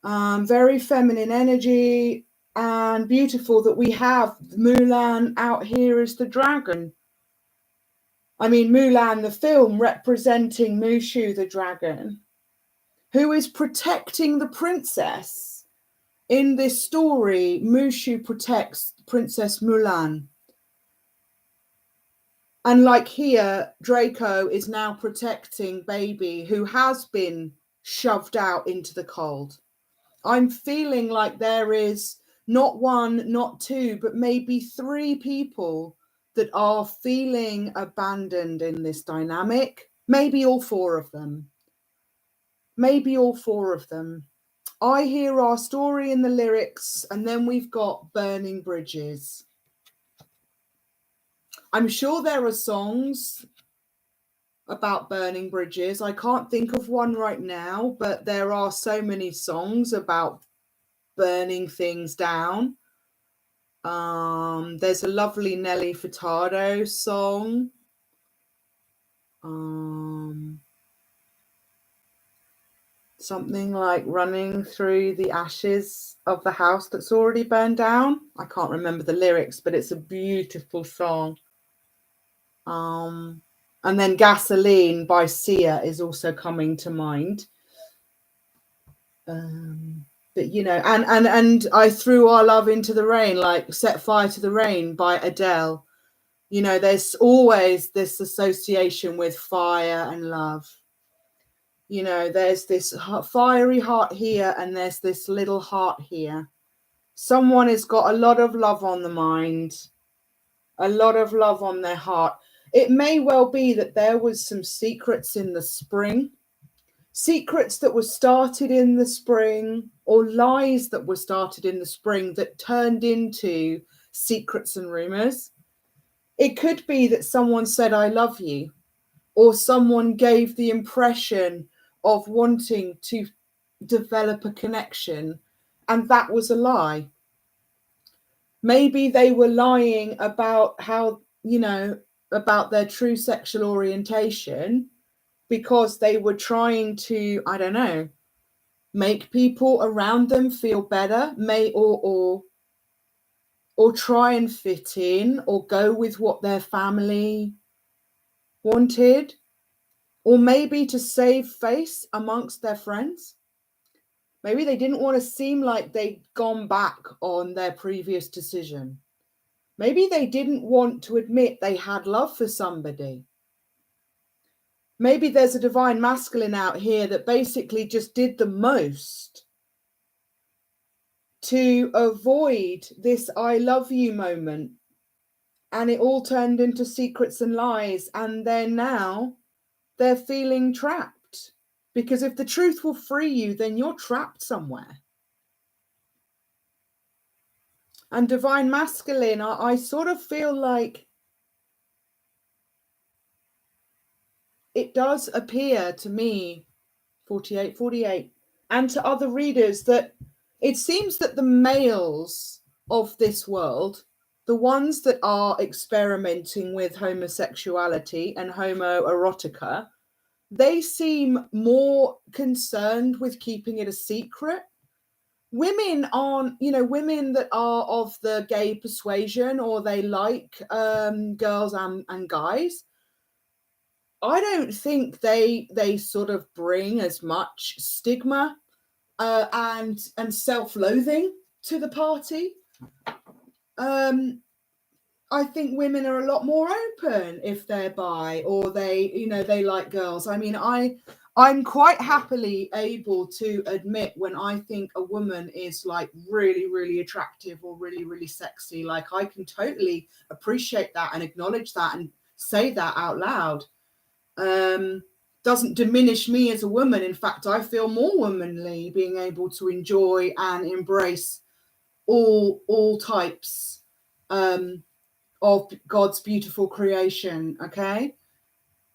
Very feminine energy, and beautiful that we have Mulan out here as the dragon. I mean, Mulan, the film, representing Mushu, the dragon, who is protecting the princess. In this story, Mushu protects Princess Mulan. And like here, Draco is now protecting baby, who has been shoved out into the cold. I'm feeling like there is not one, not two, but maybe 3 people that are feeling abandoned in this dynamic. Maybe all 4 of them. Maybe all 4 of them. I hear our story in the lyrics, and then we've got burning bridges. I'm sure there are songs about burning bridges. I can't think of one right now, but there are so many songs about burning things down. There's a lovely Nelly Furtado song. Something like running through the ashes of the house that's already burned down. I can't remember the lyrics, but it's a beautiful song. And then Gasoline by Sia is also coming to mind. But you know, and I threw our love into the rain, like Set Fire to the Rain by Adele. You know, there's always this association with fire and love. You know, there's this fiery heart here, and there's this little heart here. Someone has got a lot of love on the mind, a lot of love on their heart. It may well be that there was some secrets in the spring, secrets that were started in the spring, or lies that were started in the spring that turned into secrets and rumors. It could be that someone said, I love you, or someone gave the impression of wanting to develop a connection, and that was a lie. Maybe they were lying about how, you know, about their true sexual orientation, because they were trying to, I don't know, make people around them feel better, or try and fit in, or go with what their family wanted, or maybe to save face amongst their friends. Maybe they didn't want to seem like they'd gone back on their previous decision. Maybe they didn't want to admit they had love for somebody. Maybe there's a divine masculine out here that basically just did the most to avoid this I love you moment. And it all turned into secrets and lies. And then now they're feeling trapped. Because if the truth will free you, then you're trapped somewhere. And divine masculine, I sort of feel like it does appear to me, 48, and to other readers, that it seems that the males of this world, the ones that are experimenting with homosexuality and homoerotica, they seem more concerned with keeping it a secret. Women aren't, you know, women that are of the gay persuasion, or they like girls and guys, I don't think they sort of bring as much stigma and self-loathing to the party. I think women are a lot more open if they're bi, or they, you know, they like girls. I mean, I'm quite happily able to admit when I think a woman is like really, really attractive or really, really sexy. Like, I can totally appreciate that and acknowledge that and say that out loud. Doesn't diminish me as a woman. In fact, I feel more womanly being able to enjoy and embrace all types of God's beautiful creation, okay?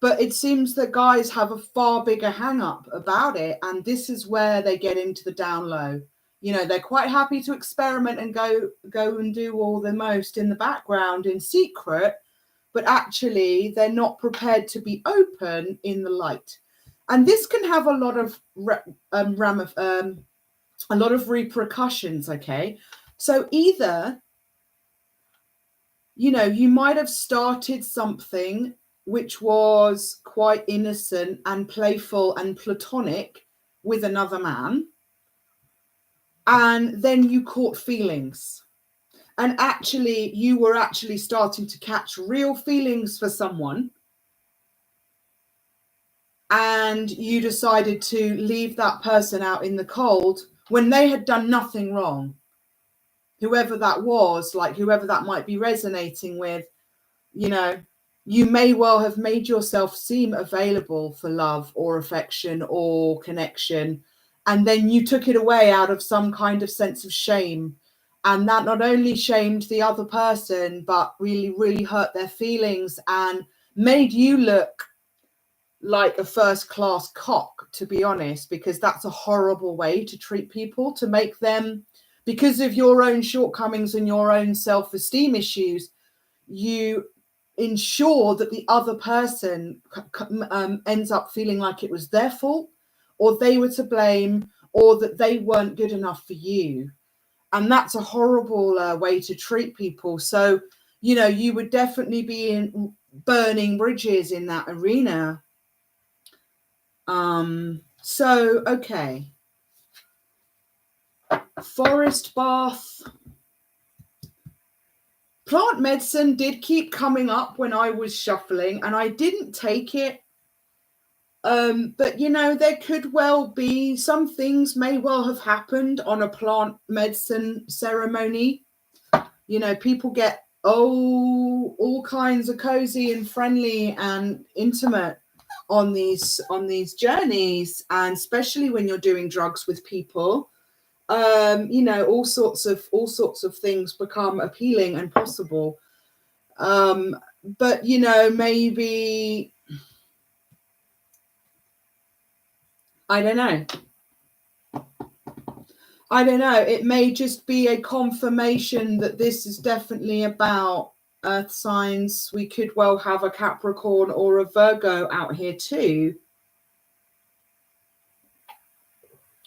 But it seems that guys have a far bigger hang up about it, and this is where they get into the down low. You know, they're quite happy to experiment and go and do all the most in the background in secret, but actually they're not prepared to be open in the light. And this can have a lot of repercussions, okay? So either, you know, you might have started something which was quite innocent and playful and platonic with another man, and then you caught feelings. And actually, you were actually starting to catch real feelings for someone, and you decided to leave that person out in the cold when they had done nothing wrong. Whoever that was, like whoever that might be resonating with, you know, you may well have made yourself seem available for love or affection or connection, and then you took it away out of some kind of sense of shame. And that not only shamed the other person, but really, really hurt their feelings and made you look like a first-class cock, to be honest, because that's a horrible way to treat people, to make them, because of your own shortcomings and your own self-esteem issues, you ensure that the other person ends up feeling like it was their fault, or they were to blame, or that they weren't good enough for you. And that's a horrible way to treat people. So, you know, you would definitely be burning bridges in that arena. So, okay. Forest bath. Plant medicine did keep coming up when I was shuffling, and I didn't take it. But, you know, there could well be, some things may well have happened on a plant medicine ceremony. You know, people get, all kinds of cozy and friendly and intimate on these journeys, and especially when you're doing drugs with people. You know, all sorts of things become appealing and possible. But, you know, maybe, I don't know. It may just be a confirmation that this is definitely about earth signs. We could well have a Capricorn or a Virgo out here too.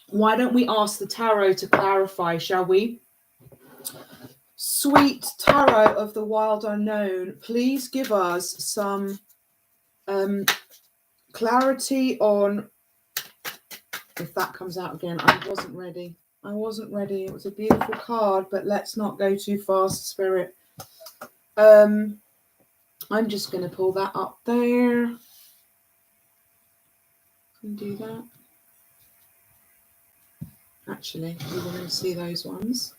Why don't we ask the tarot to clarify, shall we? Sweet tarot of the wild unknown, please give us some clarity on, if that comes out again. I wasn't ready. It was a beautiful card, but let's not go too fast, Spirit. I'm just going to pull that up there. Can do that. Actually, we want to see those ones.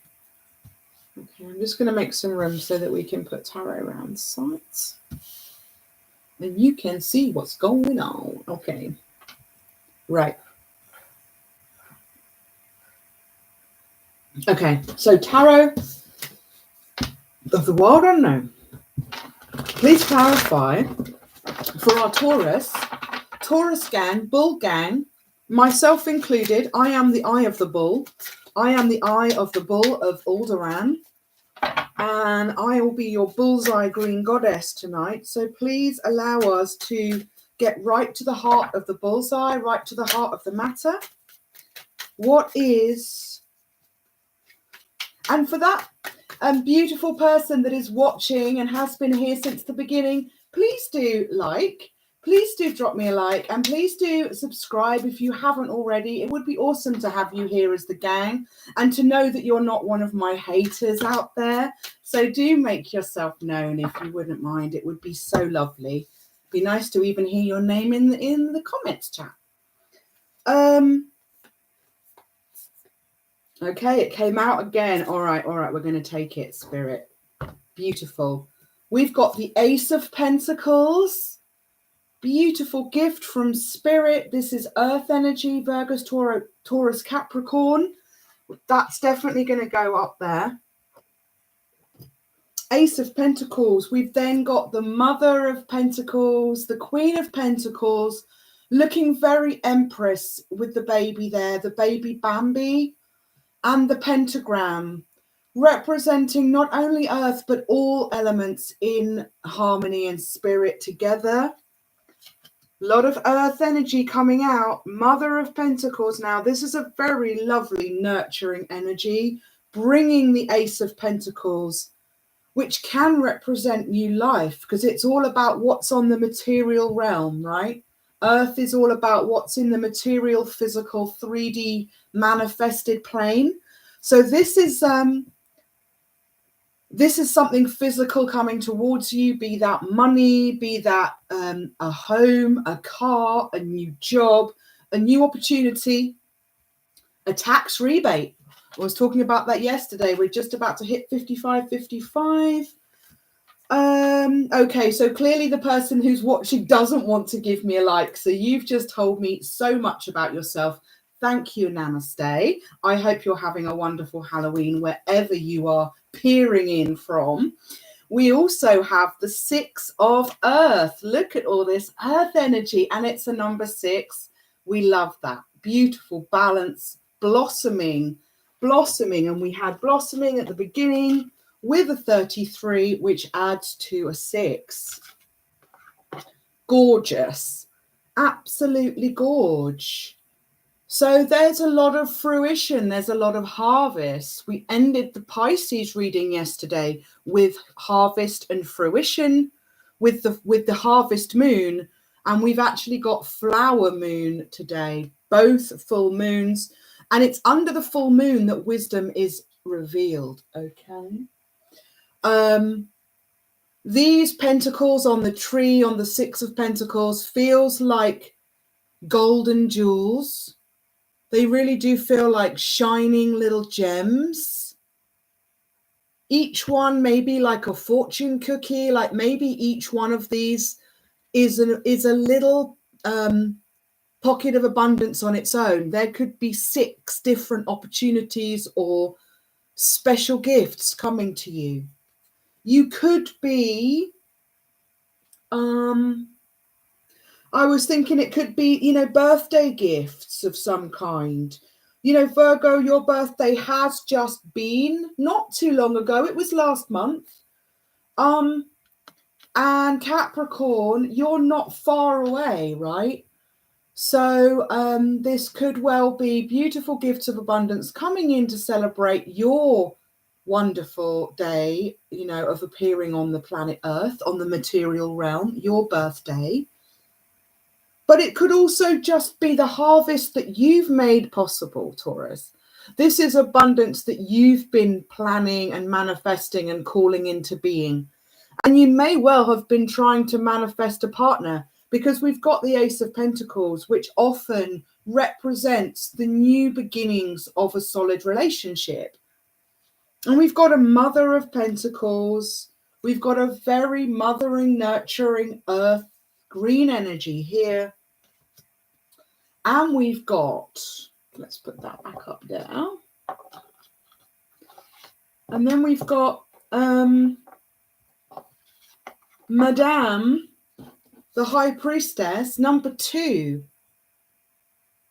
Okay, I'm just going to make some room so that we can put tarot around sight. And you can see what's going on. Okay. Right. Okay, so tarot of the wild unknown. Please clarify for our Taurus gang, bull gang, myself included. I am the eye of the bull. I am the eye of the bull of Alderaan. And I will be your bullseye green goddess tonight. So please allow us to get right to the heart of the bullseye, right to the heart of the matter. What is... And for that beautiful person that is watching and has been here since the beginning, please do like, please do drop me a like, and please do subscribe if you haven't already. It would be awesome to have you here as the gang and to know that you're not one of my haters out there. So do make yourself known if you wouldn't mind. It would be so lovely. It'd be nice to even hear your name in the comments chat. Okay, it came out again. All right, we're going to take it, Spirit. Beautiful. We've got the Ace of Pentacles. Beautiful gift from Spirit. This is Earth energy, Virgo, Taurus, Capricorn. That's definitely going to go up there. Ace of Pentacles. We've then got the Mother of Pentacles, the Queen of Pentacles, looking very Empress with the baby there, the baby Bambi, and the pentagram, representing not only earth, but all elements in harmony and spirit together. A lot of earth energy coming out. Mother of Pentacles. Now, this is a very lovely, nurturing energy, bringing the Ace of Pentacles, which can represent new life, because it's all about what's on the material realm, right? Earth is all about what's in the material, physical, 3D manifested plane. So this is something physical coming towards you, be that money, be that a home, a car, a new job, a new opportunity, a tax rebate. I was talking about that yesterday. We're just about to hit 55. Okay, so clearly the person who's watching doesn't want to give me a like. So you've just told me so much about yourself. Thank you, Namaste. I hope you're having a wonderful Halloween wherever you are peering in from. We also have the 6 of Earth. Look at all this Earth energy, and it's a number 6. We love that. Beautiful balance, blossoming. And we had blossoming at the beginning with a 33, which adds to a 6. Gorgeous. Absolutely gorge. So there's a lot of fruition. There's a lot of harvest. We ended the Pisces reading yesterday with harvest and fruition, with the harvest moon. And we've actually got flower moon today, both full moons. And it's under the full moon that wisdom is revealed. Okay. These pentacles on the tree, on the 6 of Pentacles, feels like golden jewels. They really do feel like shining little gems. Each one may be like a fortune cookie, like maybe each one of these is a little pocket of abundance on its own. There could be 6 different opportunities or special gifts coming to you. You could be, I was thinking it could be, birthday gifts of some kind. Virgo, your birthday has just been not too long ago. It was last month. And Capricorn, you're not far away, right? So this could well be beautiful gifts of abundance coming in to celebrate your wonderful day, of appearing on the planet Earth, on the material realm, your birthday. But it could also just be the harvest that you've made possible, Taurus. This is abundance that you've been planning and manifesting and calling into being. And you may well have been trying to manifest a partner, because we've got the Ace of Pentacles, which often represents the new beginnings of a solid relationship. And we've got a Mother of Pentacles. We've got a very mothering, nurturing earth, green energy here. And we've got, let's put that back up there. And then we've got Madame, the High Priestess, number 2,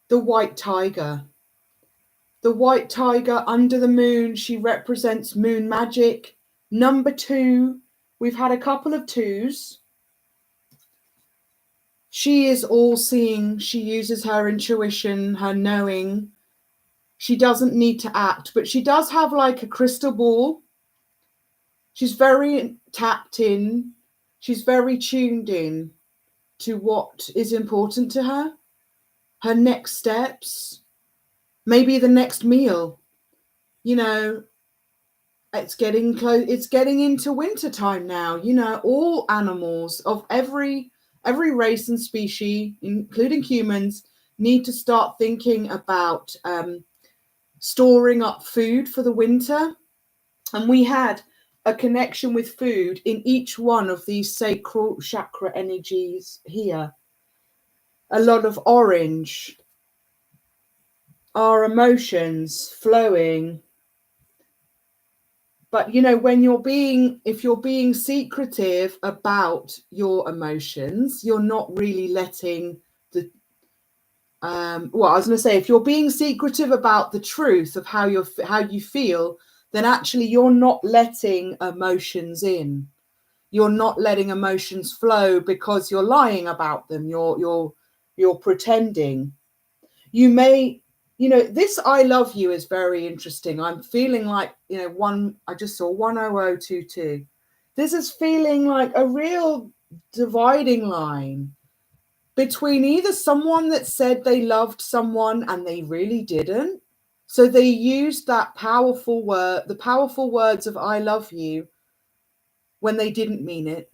the White Tiger. The White Tiger under the moon, she represents moon magic. Number 2, we've had a couple of 2s. She is all-seeing. She uses her intuition, her knowing. She doesn't need to act, but she does have like a crystal ball. She's very tapped in. She's very tuned in to what is important to her, her next steps, maybe the next meal. It's getting close. It's getting into winter time now. All animals of every race and species, including humans, need to start thinking about storing up food for the winter. And we had a connection with food in each one of these sacral chakra energies here. A lot of orange, our emotions flowing. But, you know, if you're being secretive about your emotions, you're not really letting the, well, I was going to say, if you're being secretive about the truth of how you feel, then actually you're not letting emotions in. You're not letting emotions flow because you're lying about them. You're pretending. You may, you know, this I love you is very interesting. I'm feeling like, you know, I just saw 10022. This is feeling like a real dividing line between either someone that said they loved someone and they really didn't. So they used that powerful word, the powerful words of I love you, when they didn't mean it.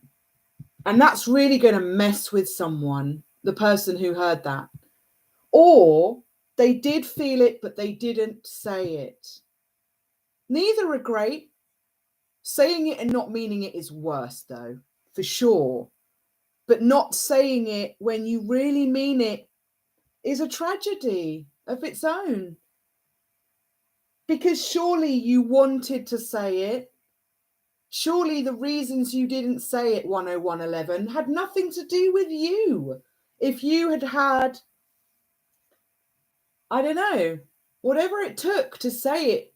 And that's really going to mess with someone, the person who heard that. Or they did feel it, but they didn't say it. Neither are great. Saying it and not meaning it is worse, though, for sure. But not saying it when you really mean it is a tragedy of its own. Because surely you wanted to say it. Surely the reasons you didn't say it, 10111, had nothing to do with you. If you had, I don't know, whatever it took to say it,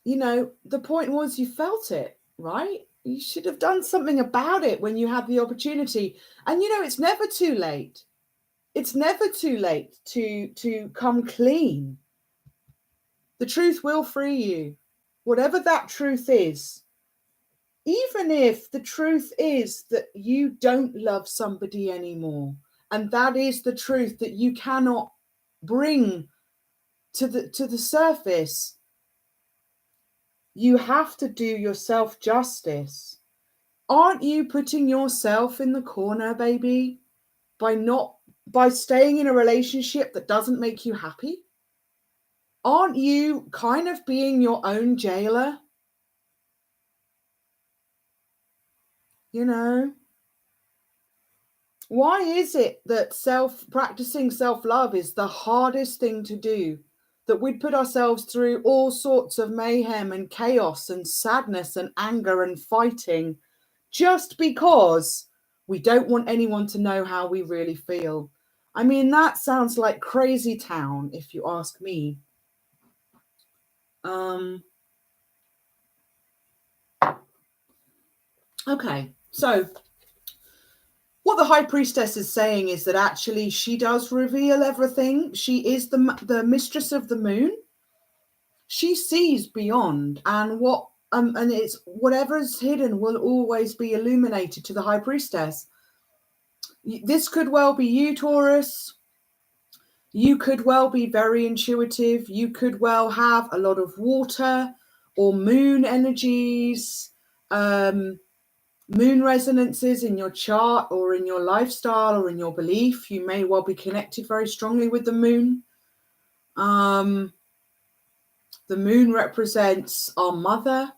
you know, the point was you felt it, right? You should have done something about it when you had the opportunity. And, you know, it's never too late. It's never too late to come clean. The truth will free you, whatever that truth is. Even if the truth is that you don't love somebody anymore, and that is the truth that you cannot bring to the surface, you have to do yourself justice. Aren't you putting yourself in the corner, baby, by staying in a relationship that doesn't make you happy? Aren't you kind of being your own jailer? You know, why is it that practicing self-love is the hardest thing to do? That we'd put ourselves through all sorts of mayhem and chaos and sadness and anger and fighting just because we don't want anyone to know how we really feel. I mean, that sounds like crazy town, if you ask me. Okay, so what the High Priestess is saying is that actually she does reveal everything. She is the mistress of the moon. She sees beyond, and it's whatever's hidden will always be illuminated to the High Priestess. This could well be you, Taurus. You could well be very intuitive. You could well have a lot of water or moon energies, moon resonances in your chart or in your lifestyle or in your belief. You may well be connected very strongly with the moon. The moon represents our mother.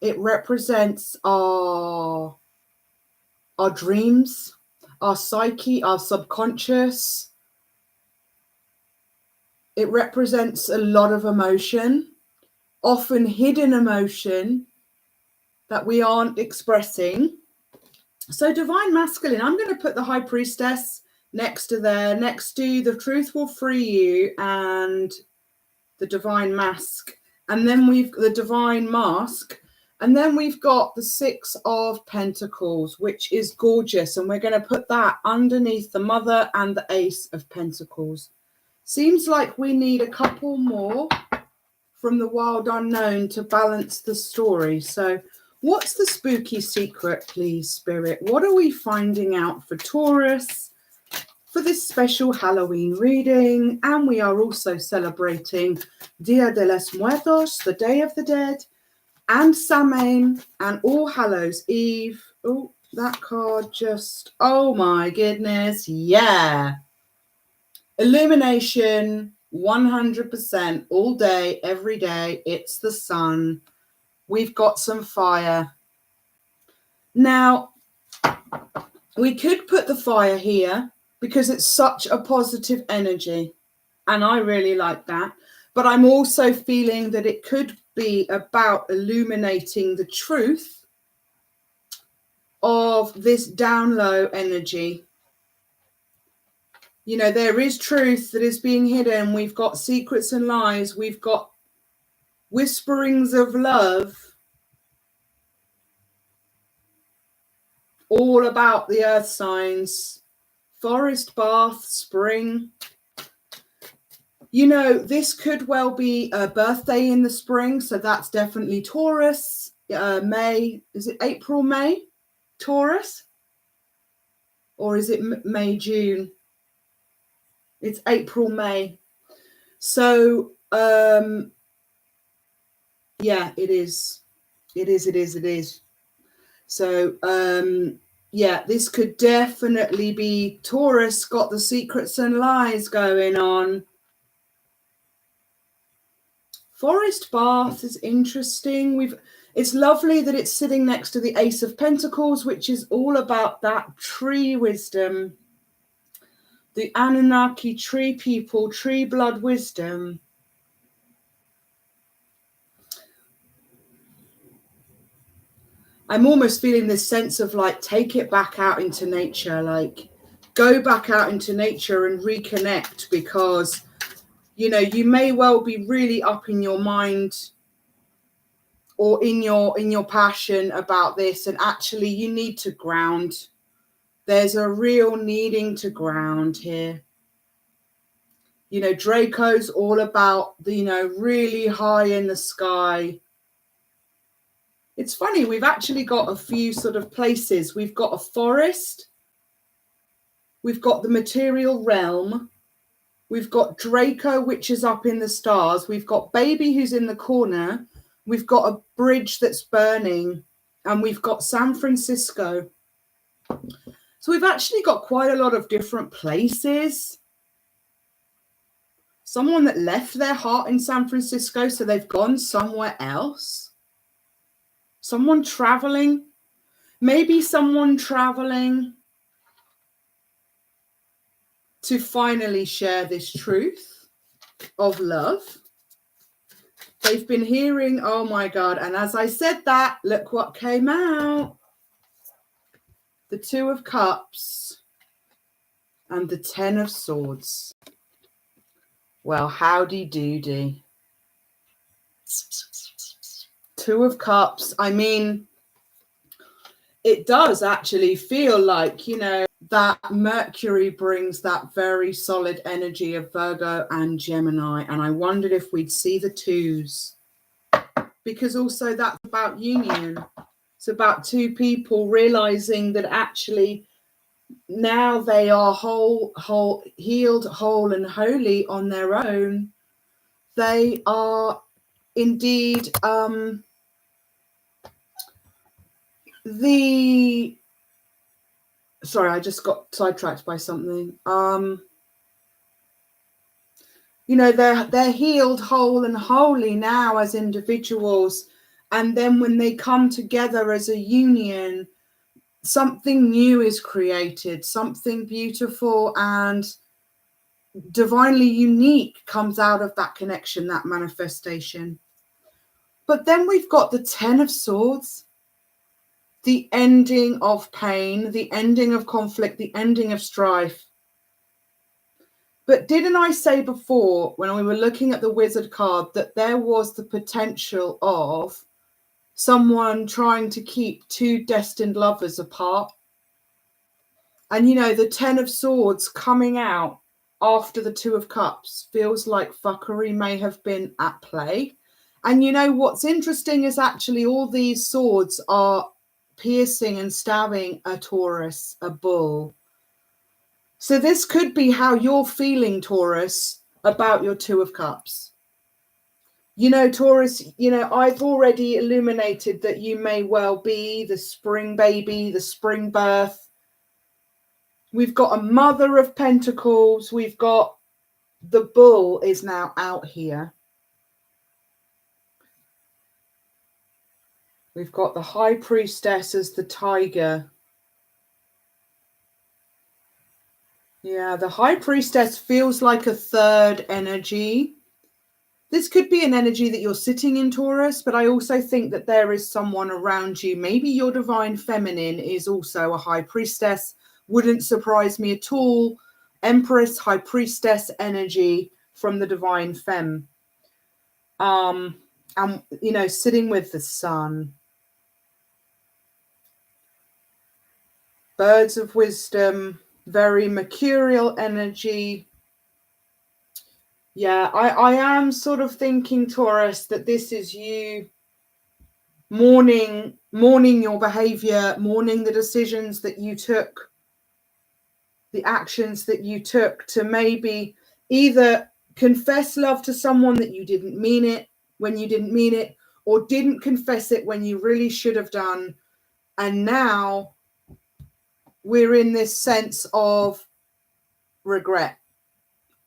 It represents our dreams, our psyche, our subconscious. It represents a lot of emotion, often hidden emotion that we aren't expressing. So divine masculine, I'm going to put the High Priestess next to the Truth Will Free You and the Divine Mask. And then we've the Divine Mask. And then we've got the Six of Pentacles, which is gorgeous. And we're going to put that underneath the Mother and the Ace of Pentacles. Seems like we need a couple more from the Wild Unknown to balance the story. So what's the spooky secret, please, Spirit? What are we finding out for Taurus for this special Halloween reading? And we are also celebrating Dia de los Muertos, the Day of the Dead, and Samhain, and All Hallows Eve. Oh, that card just, oh my goodness, yeah. Illumination, 100%, all day, every day. It's the sun. We've got some fire. Now, we could put the fire here because it's such a positive energy. And I really like that. But I'm also feeling that it could be about illuminating the truth of this down low energy. You know, there is truth that is being hidden. We've got secrets and lies. We've got whisperings of love, all about the earth signs, forest, bath, spring. You know, this could well be a birthday in the spring. So that's definitely Taurus. May, is it April, May? Taurus? Or is it May, June? It's April, May. So, yeah, it is. It is. So, yeah, this could definitely be Taurus, got the secrets and lies going on. Forest bath is interesting. It's lovely that it's sitting next to the Ace of Pentacles, which is all about that tree wisdom. The Anunnaki tree people, tree blood wisdom. I'm almost feeling this sense of like, take it back out into nature, like go back out into nature and reconnect, because, you know, you may well be really up in your mind or in your passion about this, and actually you need to ground. There's a real needing to ground here. You know, Draco's all about the, you know, really high in the sky. It's funny, we've actually got a few sort of places. We've got a forest. We've got the material realm. We've got Draco, which is up in the stars. We've got Baby, who's in the corner. We've got a bridge that's burning. And we've got San Francisco. So we've actually got quite a lot of different places. Someone that left their heart in San Francisco, so they've gone somewhere else. Someone traveling. Maybe someone traveling to finally share this truth of love. They've been hearing, oh my God. And as I said that, look what came out. The Two of Cups and the Ten of Swords. Well, howdy doody. Two of Cups. I mean, it does actually feel like, you know, that Mercury brings that very solid energy of Virgo and Gemini. And I wondered if we'd see the twos, because also that's about union. It's about two people realizing that actually now they are healed, whole and holy on their own. They are indeed sorry, I just got sidetracked by something. You know, they're healed, whole and holy now as individuals. And then when they come together as a union, something new is created, something beautiful and divinely unique comes out of that connection, that manifestation. But then we've got the Ten of Swords, the ending of pain, the ending of conflict, the ending of strife. But didn't I say before, when we were looking at the Wizard card, that there was the potential of someone trying to keep two destined lovers apart? And, you know, the Ten of Swords coming out after the Two of Cups feels like fuckery may have been at play. And, you know, what's interesting is actually all these swords are piercing and stabbing a Taurus, a bull. So this could be how you're feeling, Taurus, about your Two of Cups. You know, Taurus, you know, I've already illuminated that you may well be the spring baby, the spring birth. We've got a Mother of Pentacles. We've got the bull is now out here. We've got the High Priestess as the tiger. Yeah, the High Priestess feels like a third energy. This could be an energy that you're sitting in, Taurus, but I also think that there is someone around you. Maybe your divine feminine is also a high priestess. Wouldn't surprise me at all. Empress, high priestess energy from the divine femme. And, you know, sitting with the sun. Birds of wisdom, very mercurial energy. Yeah, I am sort of thinking, Taurus, that this is you mourning your behavior, mourning the decisions that you took, the actions that you took to maybe either confess love to someone that you didn't mean it when you didn't mean it, or didn't confess it when you really should have done. And now we're in this sense of regret.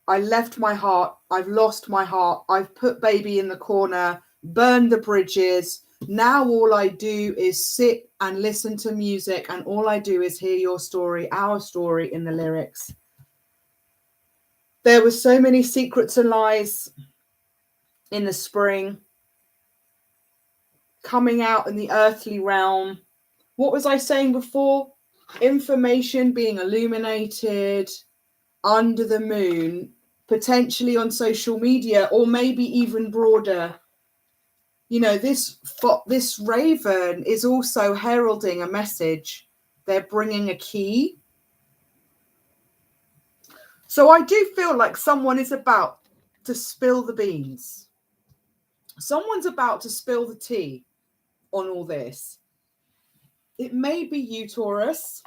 I left my heart. I've lost my heart. I've put baby in the corner, burned the bridges. Now all I do is sit and listen to music, and all I do is hear your story, our story in the lyrics. There were so many secrets and lies in the spring coming out in the earthly realm. What was I saying before? Information being illuminated under the moon, potentially on social media, or maybe even broader. You know, this raven is also heralding a message. They're bringing a key. So I do feel like someone is about to spill the beans. Someone's about to spill the tea on all this. It may be you, Taurus,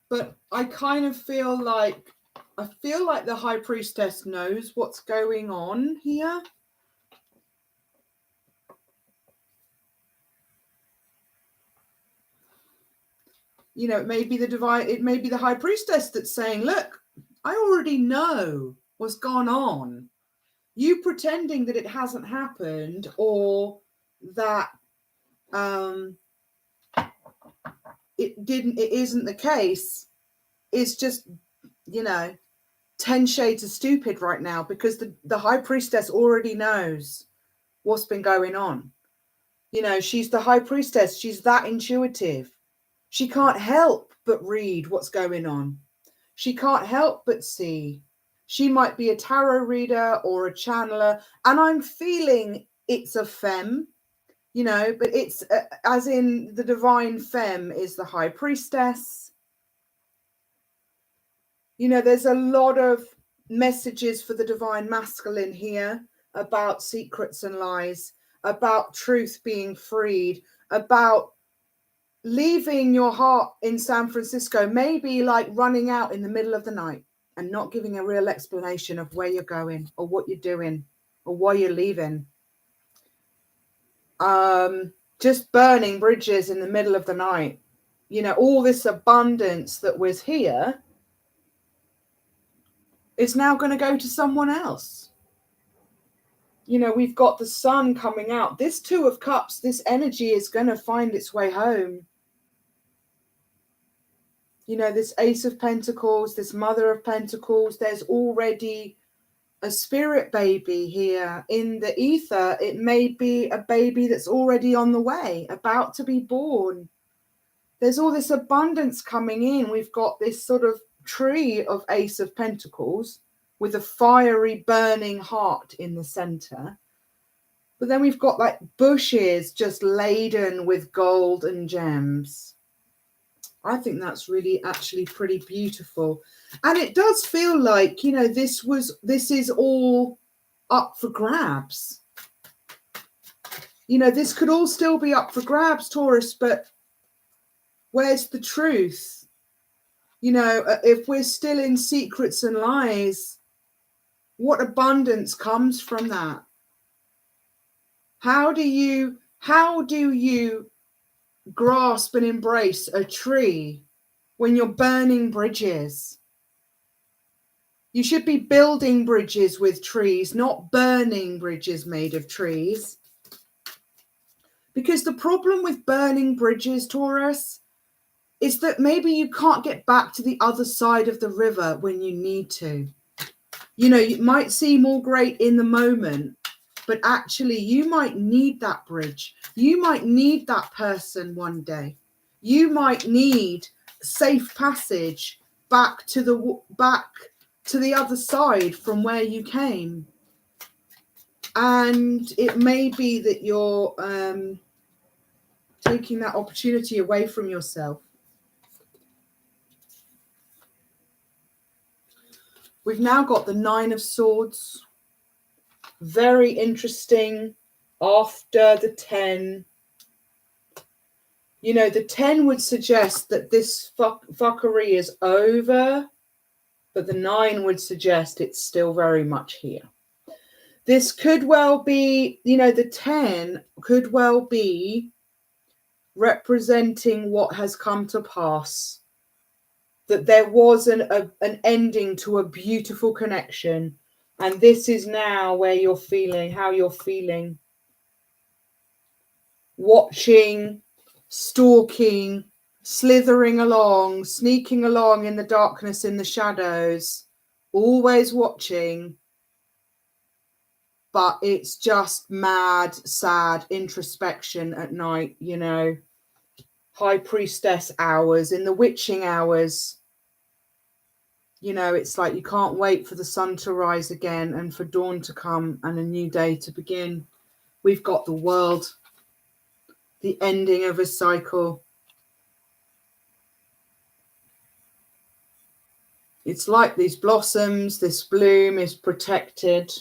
but I kind of feel like the high priestess knows what's going on here. You know, it may be the high priestess that's saying, look, I already know what's gone on. You pretending that it hasn't happened, or that it isn't the case, is just, you know, 10 shades of stupid right now, because the high priestess already knows what's been going on. You know, she's the high priestess. She's that intuitive. She can't help but read what's going on. She can't help but see. She might be a tarot reader or a channeler, and I'm feeling it's a femme, you know, but it's as in the divine femme is the high priestess. You know, there's a lot of messages for the divine masculine here about secrets and lies, about truth being freed, about leaving your heart in San Francisco, maybe like running out in the middle of the night and not giving a real explanation of where you're going or what you're doing or why you're leaving. Just burning bridges in the middle of the night. You know, all this abundance that was here is now going to go to someone else. You know, we've got the sun coming out. This Two of Cups, this energy is going to find its way home. You know, this Ace of Pentacles, this Mother of Pentacles, there's already a spirit baby here in the ether. It may be a baby that's already on the way, about to be born. There's all this abundance coming in. We've got this sort of tree of Ace of Pentacles with a fiery burning heart in the center. But then we've got like bushes just laden with gold and gems. I think that's really actually pretty beautiful. And it does feel like, you know, this is all up for grabs. You know, this could all still be up for grabs, Taurus, but where's the truth? You know, if we're still in secrets and lies, what abundance comes from that? How do you grasp and embrace a tree when you're burning bridges? You should be building bridges with trees, not burning bridges made of trees. Because the problem with burning bridges, Taurus, is that maybe you can't get back to the other side of the river when you need to. You know, it might seem all great in the moment, but actually you might need that bridge. You might need that person one day. You might need safe passage back to the other side from where you came. And it may be that you're taking that opportunity away from yourself. We've now got the 9 of Swords. Very interesting. After the 10, you know, the 10 would suggest that this fuckery is over, but the 9 would suggest it's still very much here. This could well be, you know, the 10 could well be representing what has come to pass. That there was an ending to a beautiful connection. And this is now where you're feeling, how you're feeling. Watching, stalking, slithering along, sneaking along in the darkness, in the shadows, always watching. But it's just mad, sad introspection at night, you know. High priestess hours, in the witching hours. You know, it's like you can't wait for the sun to rise again and for dawn to come and a new day to begin. We've got the world, the ending of a cycle. It's like these blossoms, this bloom is protected.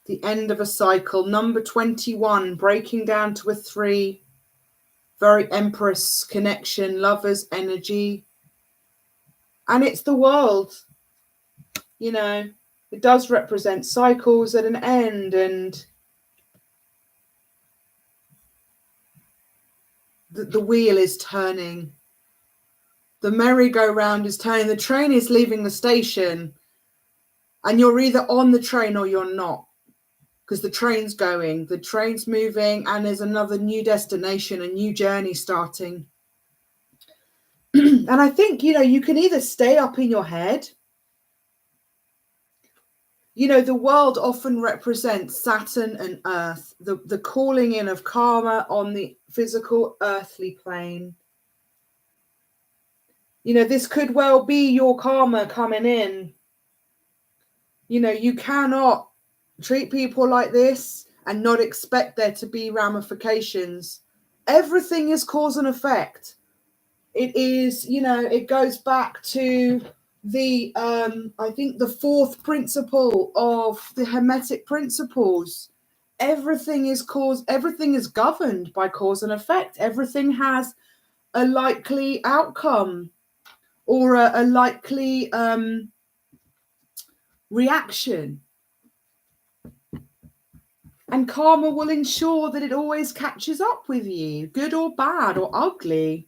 The end of a cycle. Number 21, breaking down to a 3. Very Empress connection, lovers energy. And it's the world. You know, it does represent cycles at an end, and the wheel is turning. The merry-go-round is turning. The train is leaving the station, and you're either on the train or you're not, because the train's going, the train's moving, and there's another new destination, a new journey starting. And I think, you know, you can either stay up in your head. You know, the world often represents Saturn and Earth, the calling in of karma on the physical earthly plane. You know, this could well be your karma coming in. You know, you cannot treat people like this and not expect there to be ramifications. Everything is cause and effect. It is, you know, it goes back to the, I think the 4th principle of the Hermetic principles. Everything is governed by cause and effect. Everything has a likely outcome or a likely reaction. And karma will ensure that it always catches up with you, good or bad or ugly.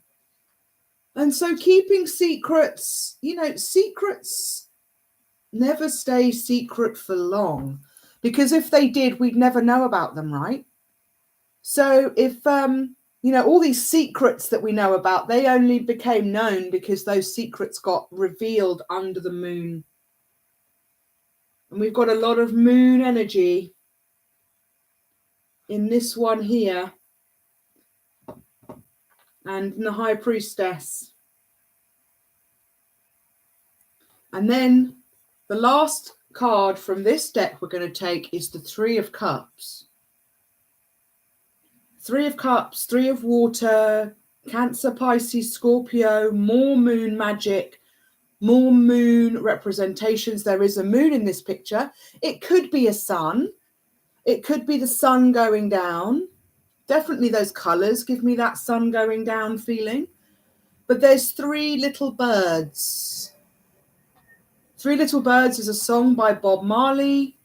And so keeping secrets, you know, secrets never stay secret for long, because if they did, we'd never know about them, right? So if, you know, all these secrets that we know about, they only became known because those secrets got revealed under the moon. And we've got a lot of moon energy in this one here. And in the High Priestess. And then the last card from this deck we're going to take is the 3 of Cups. 3 of Cups, 3 of Water, Cancer, Pisces, Scorpio, more moon magic, more moon representations. There is a moon in this picture. It could be a sun. It could be the sun going down. Definitely those colours give me that sun going down feeling. But there's 3 little birds. 3 Little Birds is a song by Bob Marley.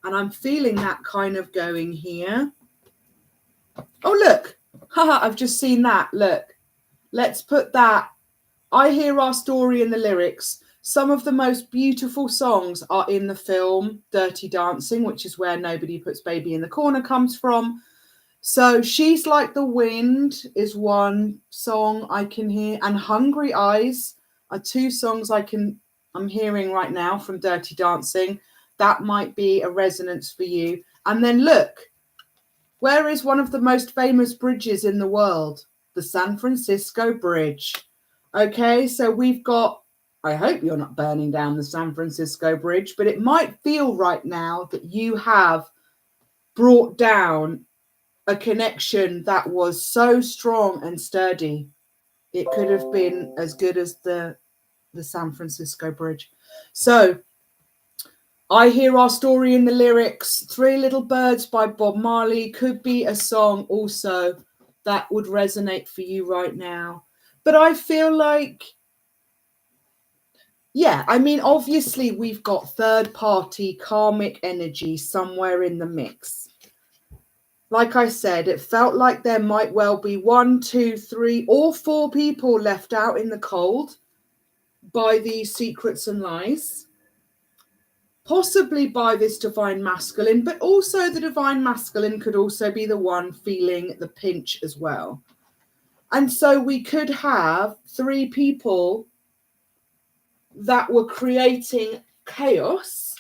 And I'm feeling that kind of going here. Oh, look. Haha, I've just seen that. Look. Let's put that. I Hear Our Story in the lyrics. Some of the most beautiful songs are in the film Dirty Dancing, which is where Nobody Puts Baby in the Corner comes from. So She's Like the Wind is one song I can hear. And Hungry Eyes are 2 songs I can I'm hearing right now from Dirty Dancing. That might be a resonance for you. And then look, where is one of the most famous bridges in the world? The San Francisco Bridge. Okay, so we've got, I hope you're not burning down the San Francisco Bridge, but it might feel right now that you have brought down a connection that was so strong and sturdy. It could have been as good as the San Francisco Bridge. So I hear our story in the lyrics. Three Little Birds by Bob Marley could be a song also that would resonate for you right now. But I feel like, yeah, I mean, obviously we've got third-party karmic energy somewhere in the mix. Like I said, it felt like there might well be 1, 2, 3, or 4 people left out in the cold by these secrets and lies. Possibly by this divine masculine, but also the divine masculine could also be the one feeling the pinch as well. And so we could have 3 people that were creating chaos.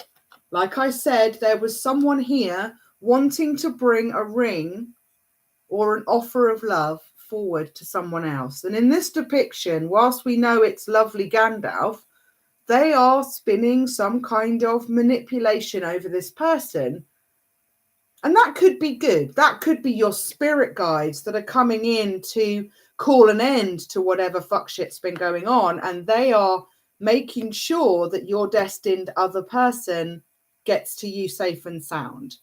Like I said, there was someone here wanting to bring a ring or an offer of love forward to someone else. And in this depiction, whilst we know it's lovely Gandalf, they are spinning some kind of manipulation over this person. And that could be good. That could be your spirit guides that are coming in to call an end to whatever fuck shit's been going on. And they are making sure that your destined other person gets to you safe and sound.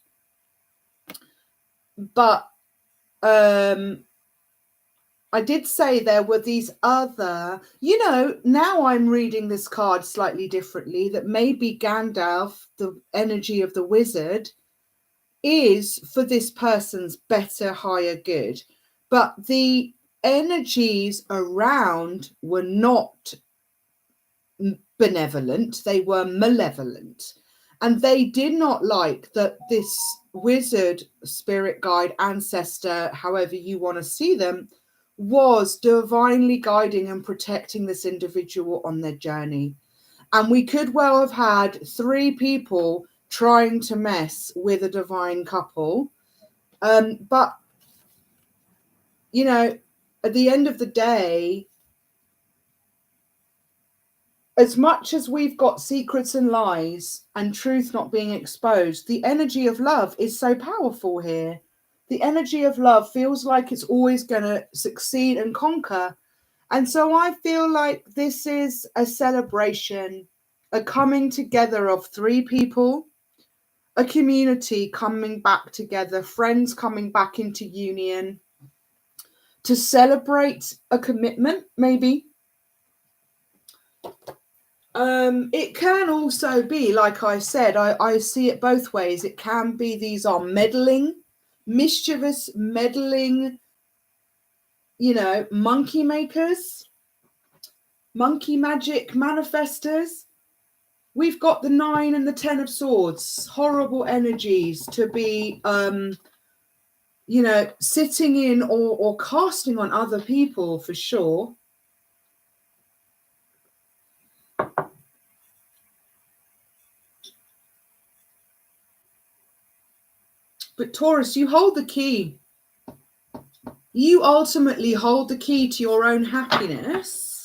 But I did say there were these other, now I'm reading this card slightly differently, that maybe Gandalf, the energy of the wizard, is for this person's better, higher good. But the energies around were not benevolent, they were malevolent. And they did not like that this wizard, spirit guide, ancestor, however you want to see them, was divinely guiding and protecting this individual on their journey. And we could well have had 3 people trying to mess with a divine couple. But, at the end of the day, as much as we've got secrets and lies and truth not being exposed, the energy of love is so powerful here. The energy of love feels like it's always going to succeed and conquer. And so I feel like this is a celebration, a coming together of 3 people, a community coming back together, friends coming back into union to celebrate a commitment, maybe. It can also be, like I said, I see it both ways. It can be these are mischievous, meddling, monkey makers, monkey magic manifestors. We've got the 9 and the 10 of swords, horrible energies to be, sitting in or casting on other people for sure. But Taurus, you hold the key. You ultimately hold the key to your own happiness.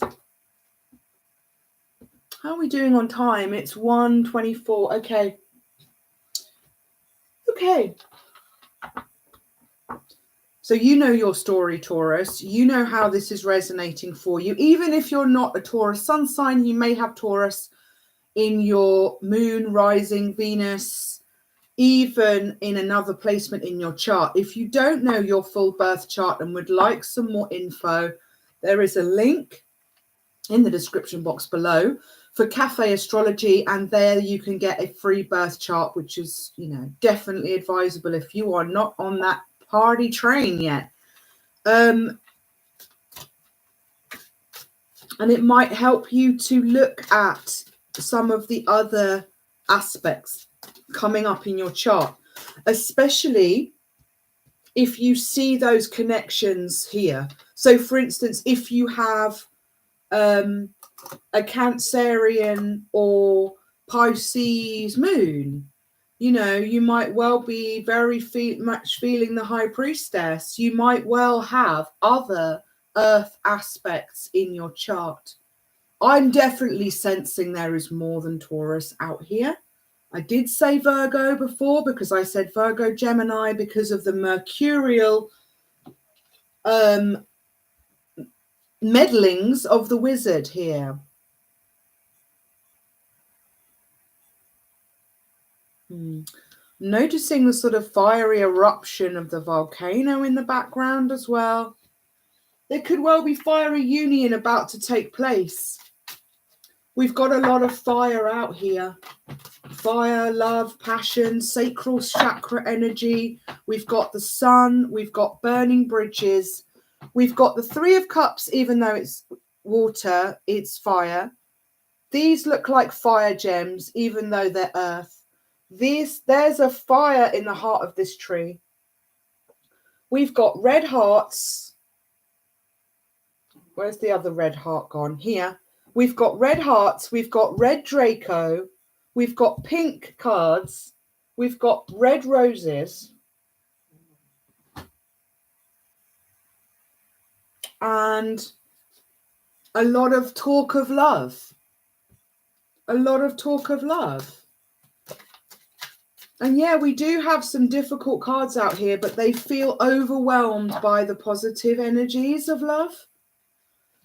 How are we doing on time? It's 1:24. Okay. So you know your story, Taurus. You know how this is resonating for you. Even if you're not a Taurus sun sign, you may have Taurus in your moon, rising, Venus, even in another placement in your chart. If you don't know your full birth chart and would like some more info, there is a link in the description box below for Cafe Astrology, and there you can get a free birth chart, which is, definitely advisable if you are not on that party train yet. And it might help you to look at some of the other aspects coming up in your chart, especially if you see those connections here. So for instance, if you have a Cancerian or Pisces moon. You know, you might well be very much feeling the High Priestess. You might well have other earth aspects in your chart. I'm definitely sensing there is more than Taurus out here. I did say Virgo before because I said Virgo Gemini because of the mercurial meddlings of the wizard here. Noticing the sort of fiery eruption of the volcano in the background as well. There could well be fiery union about to take place. We've got a lot of fire out here. Fire, love, passion, sacral chakra energy. We've got the sun. We've got burning bridges. We've got the Three of Cups, even though it's water, it's fire. These look like fire gems, even though they're earth. There's a fire in the heart of this tree. We've got red hearts. Where's the other red heart gone? Here. We've got red hearts. We've got red Draco. We've got pink cards. We've got red roses. And a lot of talk of love. A lot of talk of love. And yeah, we do have some difficult cards out here, but they feel overwhelmed by the positive energies of love.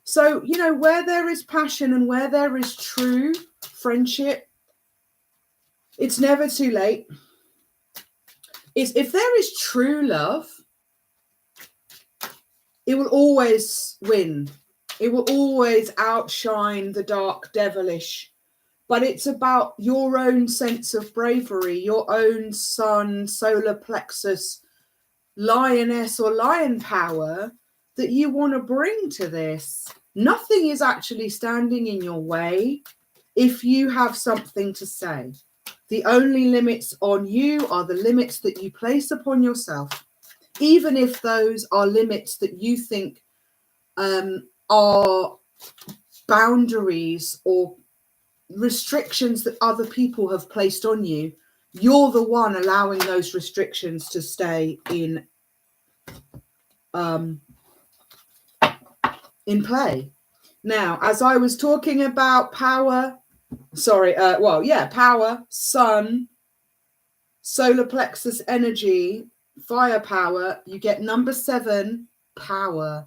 So, you know, where there is passion and where there is true friendship, it's never too late. If there is true love, it will always win. It will always outshine the dark devilish. But it's about your own sense of bravery, your own sun, solar plexus, lioness or lion power that you want to bring to this. Nothing is actually standing in your way if you have something to say. The only limits on you are the limits that you place upon yourself, even if those are limits that you think are boundaries or restrictions that other people have placed on you. You're the one allowing those restrictions to stay in play. Now, as I was talking about power, power, sun, solar plexus energy, firepower, you get number 7, power.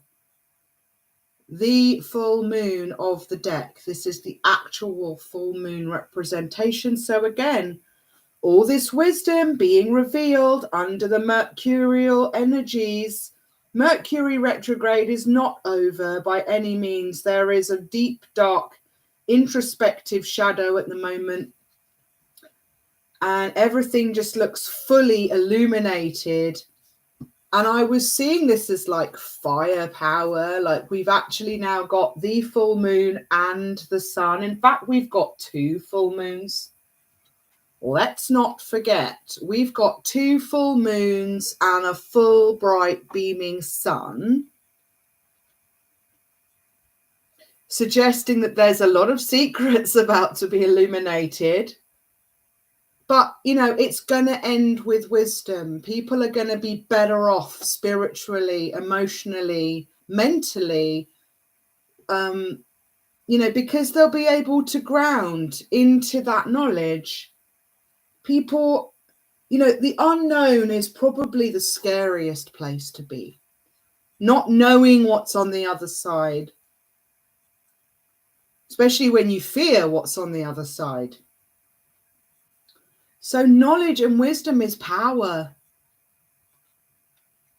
The full moon of the deck. This is the actual full moon representation. So again, all this wisdom being revealed under the mercurial energies. Mercury retrograde is not over by any means. There is a deep, dark, introspective shadow at the moment. And everything just looks fully illuminated. And I was seeing this as like firepower, like we've actually now got the full moon and the sun. In fact, we've got 2 full moons. Let's not forget, we've got 2 full moons and a full, bright, beaming sun, suggesting that there's a lot of secrets about to be illuminated. But, you know, it's going to end with wisdom. People are going to be better off spiritually, emotionally, mentally, you know, because they'll be able to ground into that knowledge. People, you know, the unknown is probably the scariest place to be. Not knowing what's on the other side, especially when you fear what's on the other side. So knowledge and wisdom is power,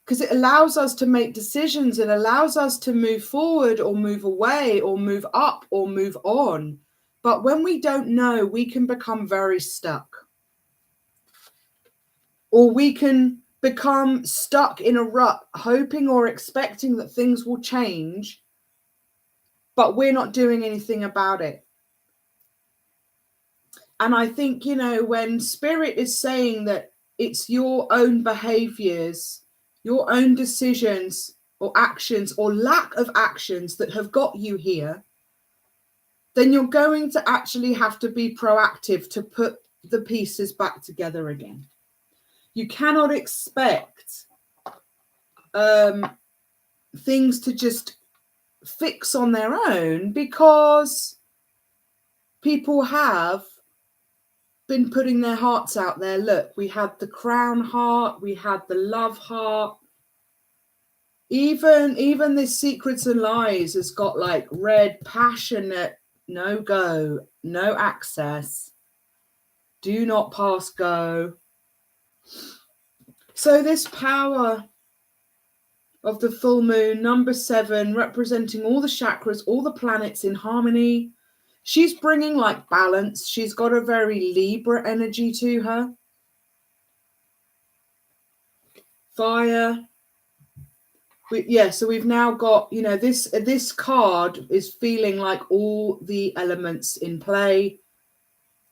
because it allows us to make decisions. It allows us to move forward or move away or move up or move on. But when we don't know, we can become very stuck. Or we can become stuck in a rut, hoping or expecting that things will change, but we're not doing anything about it. And I think, you know, when Spirit is saying that it's your own behaviors, your own decisions or actions or lack of actions that have got you here, then you're going to actually have to be proactive to put the pieces back together again. You cannot expect things to just fix on their own, because people have been putting their hearts out there. Look, we had the crown heart, we had the love heart. Even this secrets and lies has got like red, passionate, no go, no access, do not pass go. So this power of the full moon, number 7, representing all the chakras, all the planets in harmony. She's bringing like balance. She's got a very Libra energy to her. Fire. So we've now got, you know, this card is feeling like all the elements in play.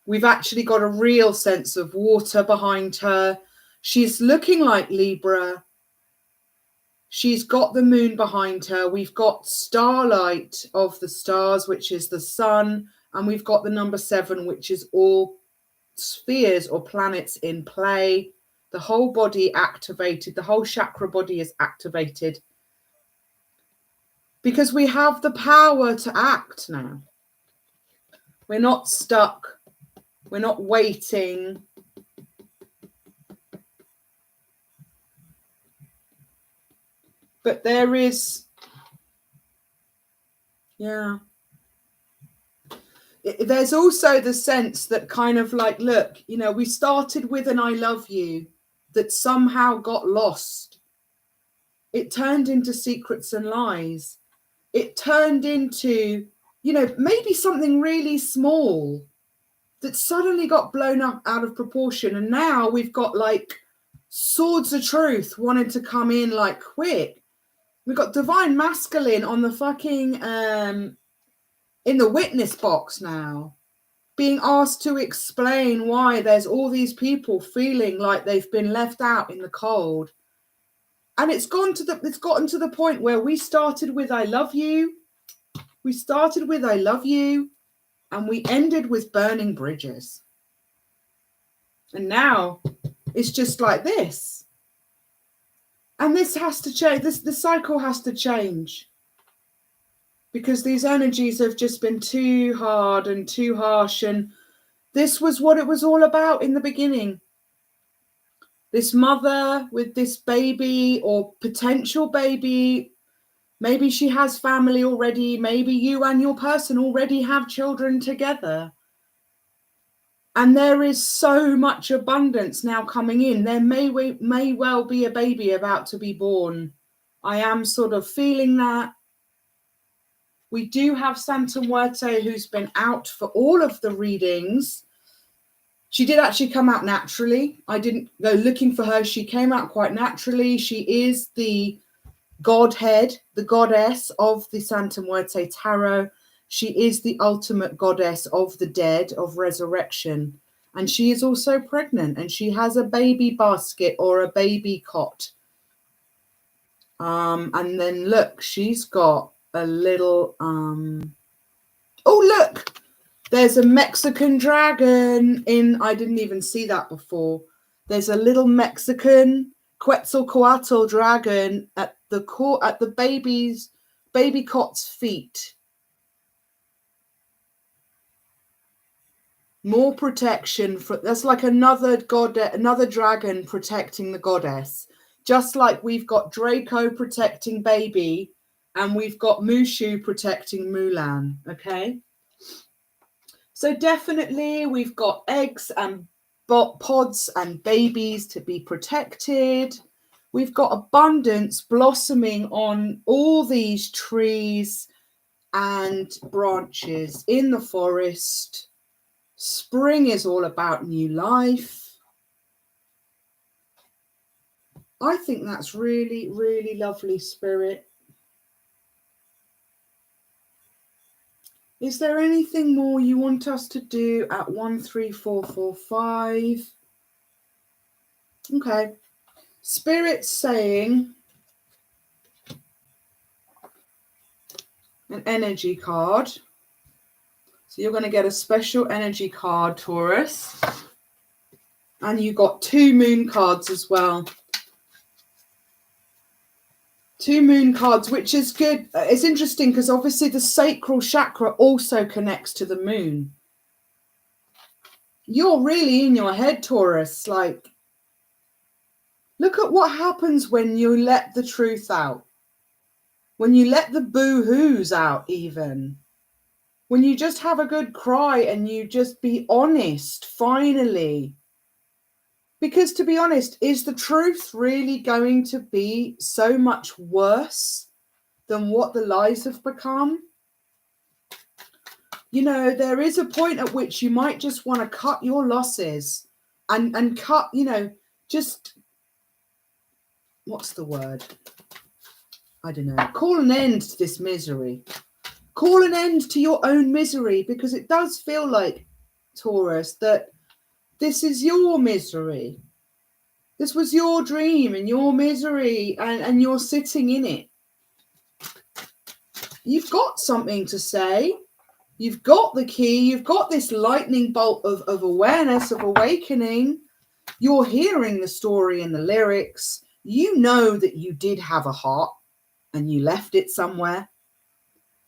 We've actually got a real sense of water behind her. She's looking like Libra. She's got the moon behind her. We've got starlight of the stars, which is the sun. And we've got the number 7, which is all spheres or planets in play. The whole body activated. The whole chakra body is activated. Because we have the power to act now. We're not stuck. We're not waiting. But there is, there's also the sense that kind of like, look, you know, we started with an I love you that somehow got lost. It turned into secrets and lies. It turned into, you know, maybe something really small that suddenly got blown up out of proportion. And now we've got like swords of truth wanting to come in like quick. We've got divine masculine on the fucking, in the witness box now, being asked to explain why there's all these people feeling like they've been left out in the cold. And it's gotten to the point where we started with I love you. We started with I love you, and we ended with burning bridges. And now it's just like this. And this has to change. The cycle has to change. Because these energies have just been too hard and too harsh. And this was what it was all about in the beginning. This mother with this baby or potential baby. Maybe she has family already. Maybe you and your person already have children together. And there is so much abundance now coming in. There may well be a baby about to be born. I am sort of feeling that. We do have Santa Muerte, who's been out for all of the readings. She did actually come out naturally. I didn't go looking for her. She came out quite naturally. She is the godhead, the goddess of the Santa Muerte Tarot. She is the ultimate goddess of the dead, of resurrection. And she is also pregnant, and she has a baby basket or a baby cot. And then look, she's got a little, oh, look, there's a Mexican dragon in, I didn't even see that before. There's a little Mexican Quetzalcoatl dragon at the baby cot's feet. More protection that's like another dragon protecting the goddess. Just like we've got Draco protecting baby, and we've got Mushu protecting Mulan. Okay. So definitely we've got eggs and pods and babies to be protected. We've got abundance blossoming on all these trees and branches in the forest. Spring is all about new life. I think that's really, really lovely, Spirit. Is there anything more you want us to do at 13445? Okay. Spirit's saying an energy card. So you're going to get a special energy card, Taurus. And you got 2 moon cards as well. 2 moon cards, which is good. It's interesting because obviously the sacral chakra also connects to the moon. You're really in your head, Taurus. Like, look at what happens when you let the truth out. When you let the boo-hoos out even. When you just have a good cry and you just be honest, finally. Because to be honest, is the truth really going to be so much worse than what the lies have become? You know, there is a point at which you might just want to cut your losses and cut, you know, just, what's the word? I don't know. Call an end to this misery. Call an end to your own misery, because it does feel like, Taurus, that this is your misery. This was your dream and your misery, and you're sitting in it. You've got something to say. You've got the key. You've got this lightning bolt of awareness, of awakening. You're hearing the story and the lyrics. You know that you did have a heart and you left it somewhere.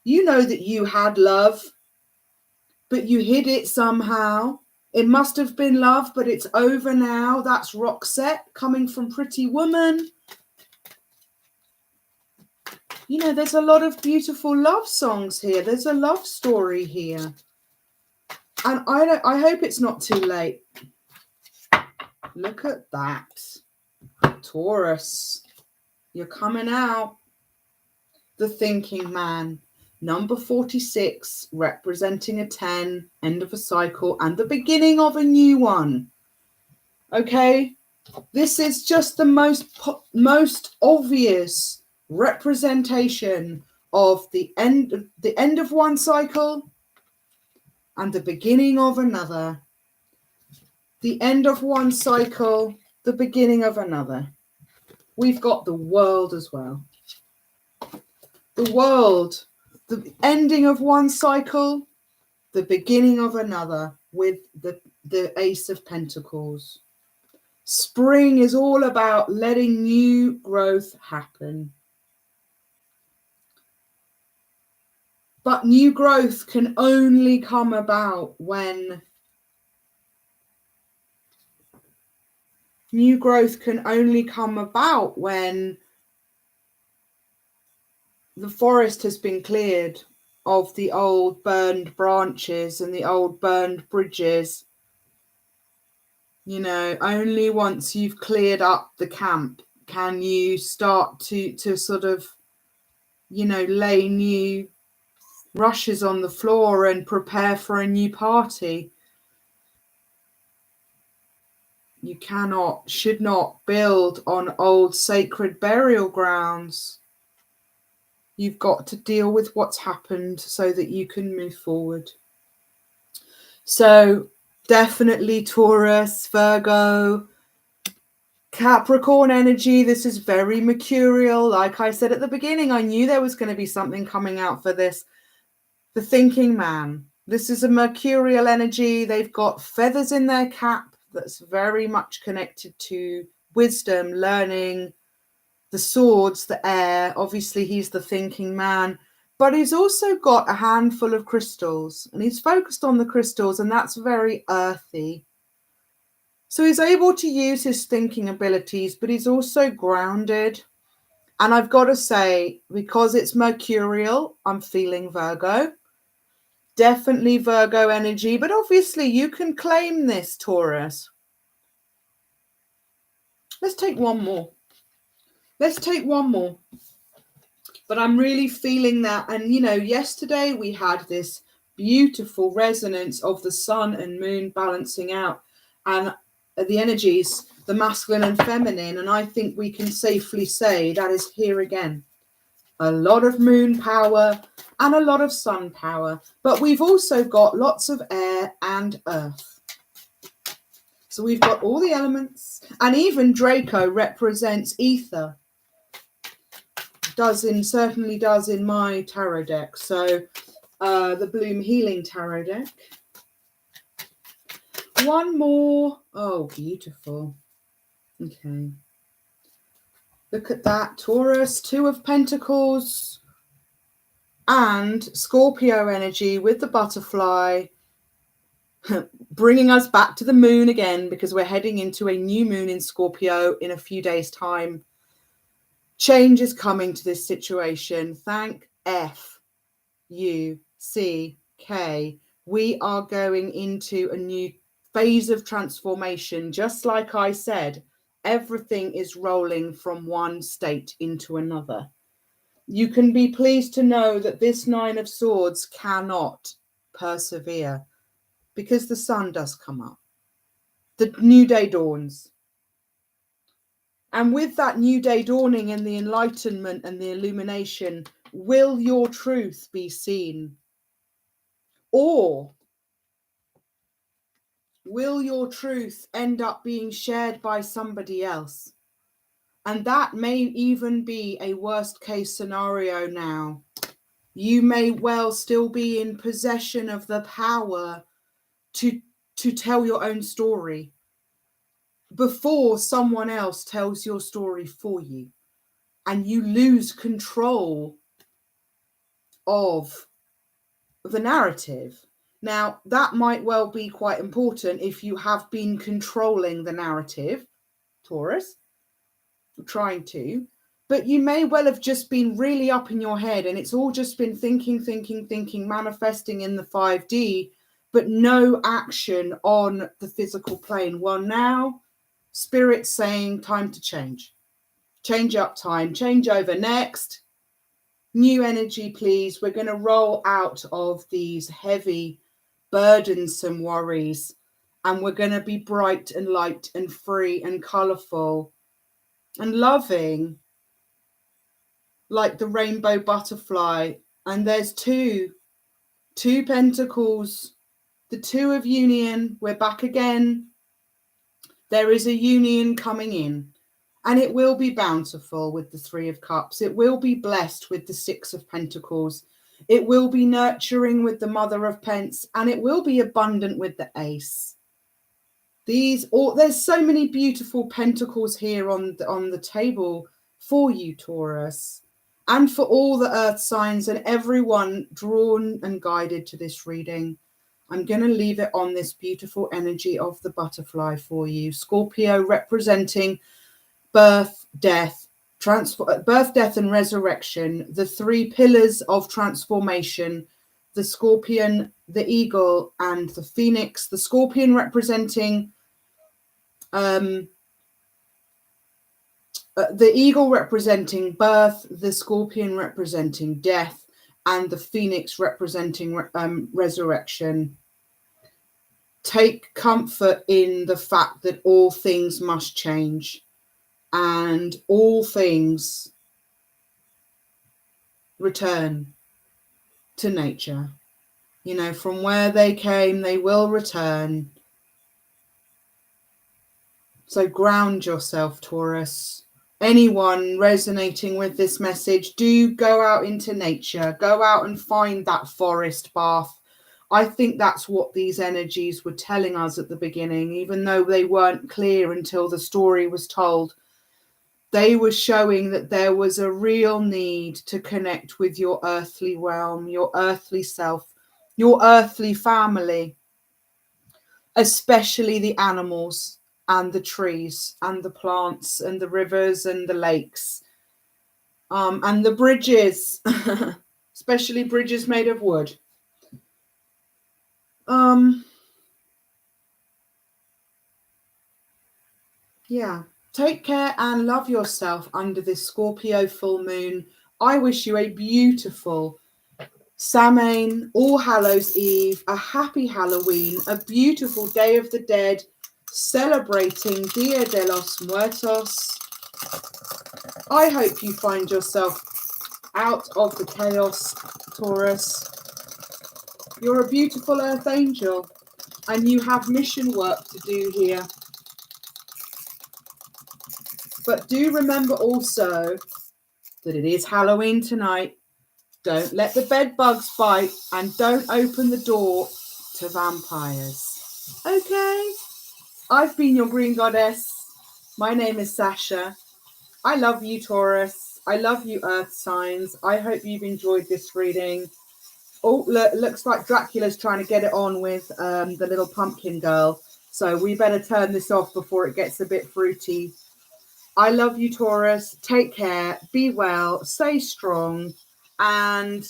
You know that you had love, but you hid it somehow. It must have been love, but it's over now. That's Roxette coming from Pretty Woman. You know, there's a lot of beautiful love songs here. There's a love story here. And I hope it's not too late. Look at that. Taurus, you're coming out. The thinking man. Number 46, representing a 10, end of a cycle, and the beginning of a new one. Okay? This is just the most obvious representation of the end of one cycle and the beginning of another. The end of one cycle, the beginning of another. We've got the world as well. The world, the ending of one cycle, the beginning of another, with the Ace of Pentacles. Spring is all about letting new growth happen. But new growth can only come about when the forest has been cleared of the old burned branches and the old burned bridges. You know, only once you've cleared up the camp can you start to sort of, you know, lay new rushes on the floor and prepare for a new party. You should not build on old sacred burial grounds. You've got to deal with what's happened so that you can move forward. So definitely Taurus, Virgo, Capricorn energy. This is very mercurial. Like I said at the beginning, I knew there was going to be something coming out for this. The thinking man. This is a mercurial energy. They've got feathers in their cap. That's very much connected to wisdom, learning, the swords, the air. Obviously, he's the thinking man. But he's also got a handful of crystals. And he's focused on the crystals, and that's very earthy. So he's able to use his thinking abilities, but he's also grounded. And I've got to say, because it's mercurial, I'm feeling Virgo. Definitely Virgo energy. But obviously, you can claim this, Taurus. Let's take one more. But I'm really feeling that. And, you know, yesterday we had this beautiful resonance of the sun and moon balancing out. And the energies, the masculine and feminine, and I think we can safely say that is here again. A lot of moon power and a lot of sun power, but we've also got lots of air and earth. So we've got all the elements, and even Draco represents ether. Certainly does in my tarot deck. So the Bloom Healing Tarot deck. One more. Oh, beautiful. Okay. Look at that. Taurus, Two of Pentacles, and Scorpio energy with the butterfly, bringing us back to the moon again, because we're heading into a new moon in Scorpio in a few days' time. Change is coming to this situation. Thank F-U-C-K. We are going into a new phase of transformation. Just like I said, everything is rolling from one state into another. You can be pleased to know that this Nine of Swords cannot persevere, because the sun does come up. The new day dawns. And with that new day dawning and the enlightenment and the illumination, will your truth be seen? Or will your truth end up being shared by somebody else? And that may even be a worst case scenario now. You may well still be in possession of the power to tell your own story before someone else tells your story for you. And you lose control of the narrative. Now, that might well be quite important if you have been controlling the narrative, Taurus, trying to, but you may well have just been really up in your head and it's all just been thinking, manifesting in the 5D, but no action on the physical plane. Well, now Spirit's saying time to change. Change up time, change over. Next, new energy, please. We're going to roll out of these heavy, burdensome worries, and we're going to be bright and light and free and colourful and loving, like the rainbow butterfly. And there's two pentacles, the Two of Union. We're back again. There is a union coming in, and it will be bountiful with the Three of Cups. It will be blessed with the Six of Pentacles. It will be nurturing with the Mother of Pence, and it will be abundant with the Ace. There's so many beautiful pentacles here on the table for you, Taurus, and for all the earth signs and everyone drawn and guided to this reading. I'm going to leave it on this beautiful energy of the butterfly for you. Scorpio representing birth, death, and resurrection, the three pillars of transformation, the scorpion, the eagle, and the phoenix. The scorpion representing the eagle representing birth, the scorpion representing death, and the phoenix representing resurrection. Take comfort in the fact that all things must change and all things return to nature. You know, from where they came, they will return. So ground yourself, Taurus. Anyone resonating with this message, do go out into nature. Go out and find that forest bath. I think that's what these energies were telling us at the beginning, even though they weren't clear until the story was told. They were showing that there was a real need to connect with your earthly realm, your earthly self, your earthly family, especially the animals and the trees and the plants and the rivers and the lakes, and the bridges, especially bridges made of wood. Yeah. Take care and love yourself under this Scorpio full moon. I wish you a beautiful Samhain, All Hallows Eve, a happy Halloween, a beautiful Day of the Dead, celebrating Dia de los Muertos. I hope you find yourself out of the chaos, Taurus. You're a beautiful earth angel, and you have mission work to do here. But do remember also that it is Halloween tonight. Don't let the bed bugs bite, and don't open the door to vampires. Okay? I've been your green goddess. My name is Sasha. I love you, Taurus. I love you, earth signs. I hope you've enjoyed this reading. Oh, look, it looks like Dracula's trying to get it on with the little pumpkin girl. So we better turn this off before it gets a bit fruity. I love you, Taurus. Take care. Be well. Stay strong. And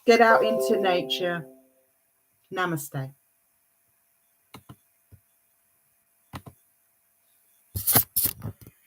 get out into nature. Namaste.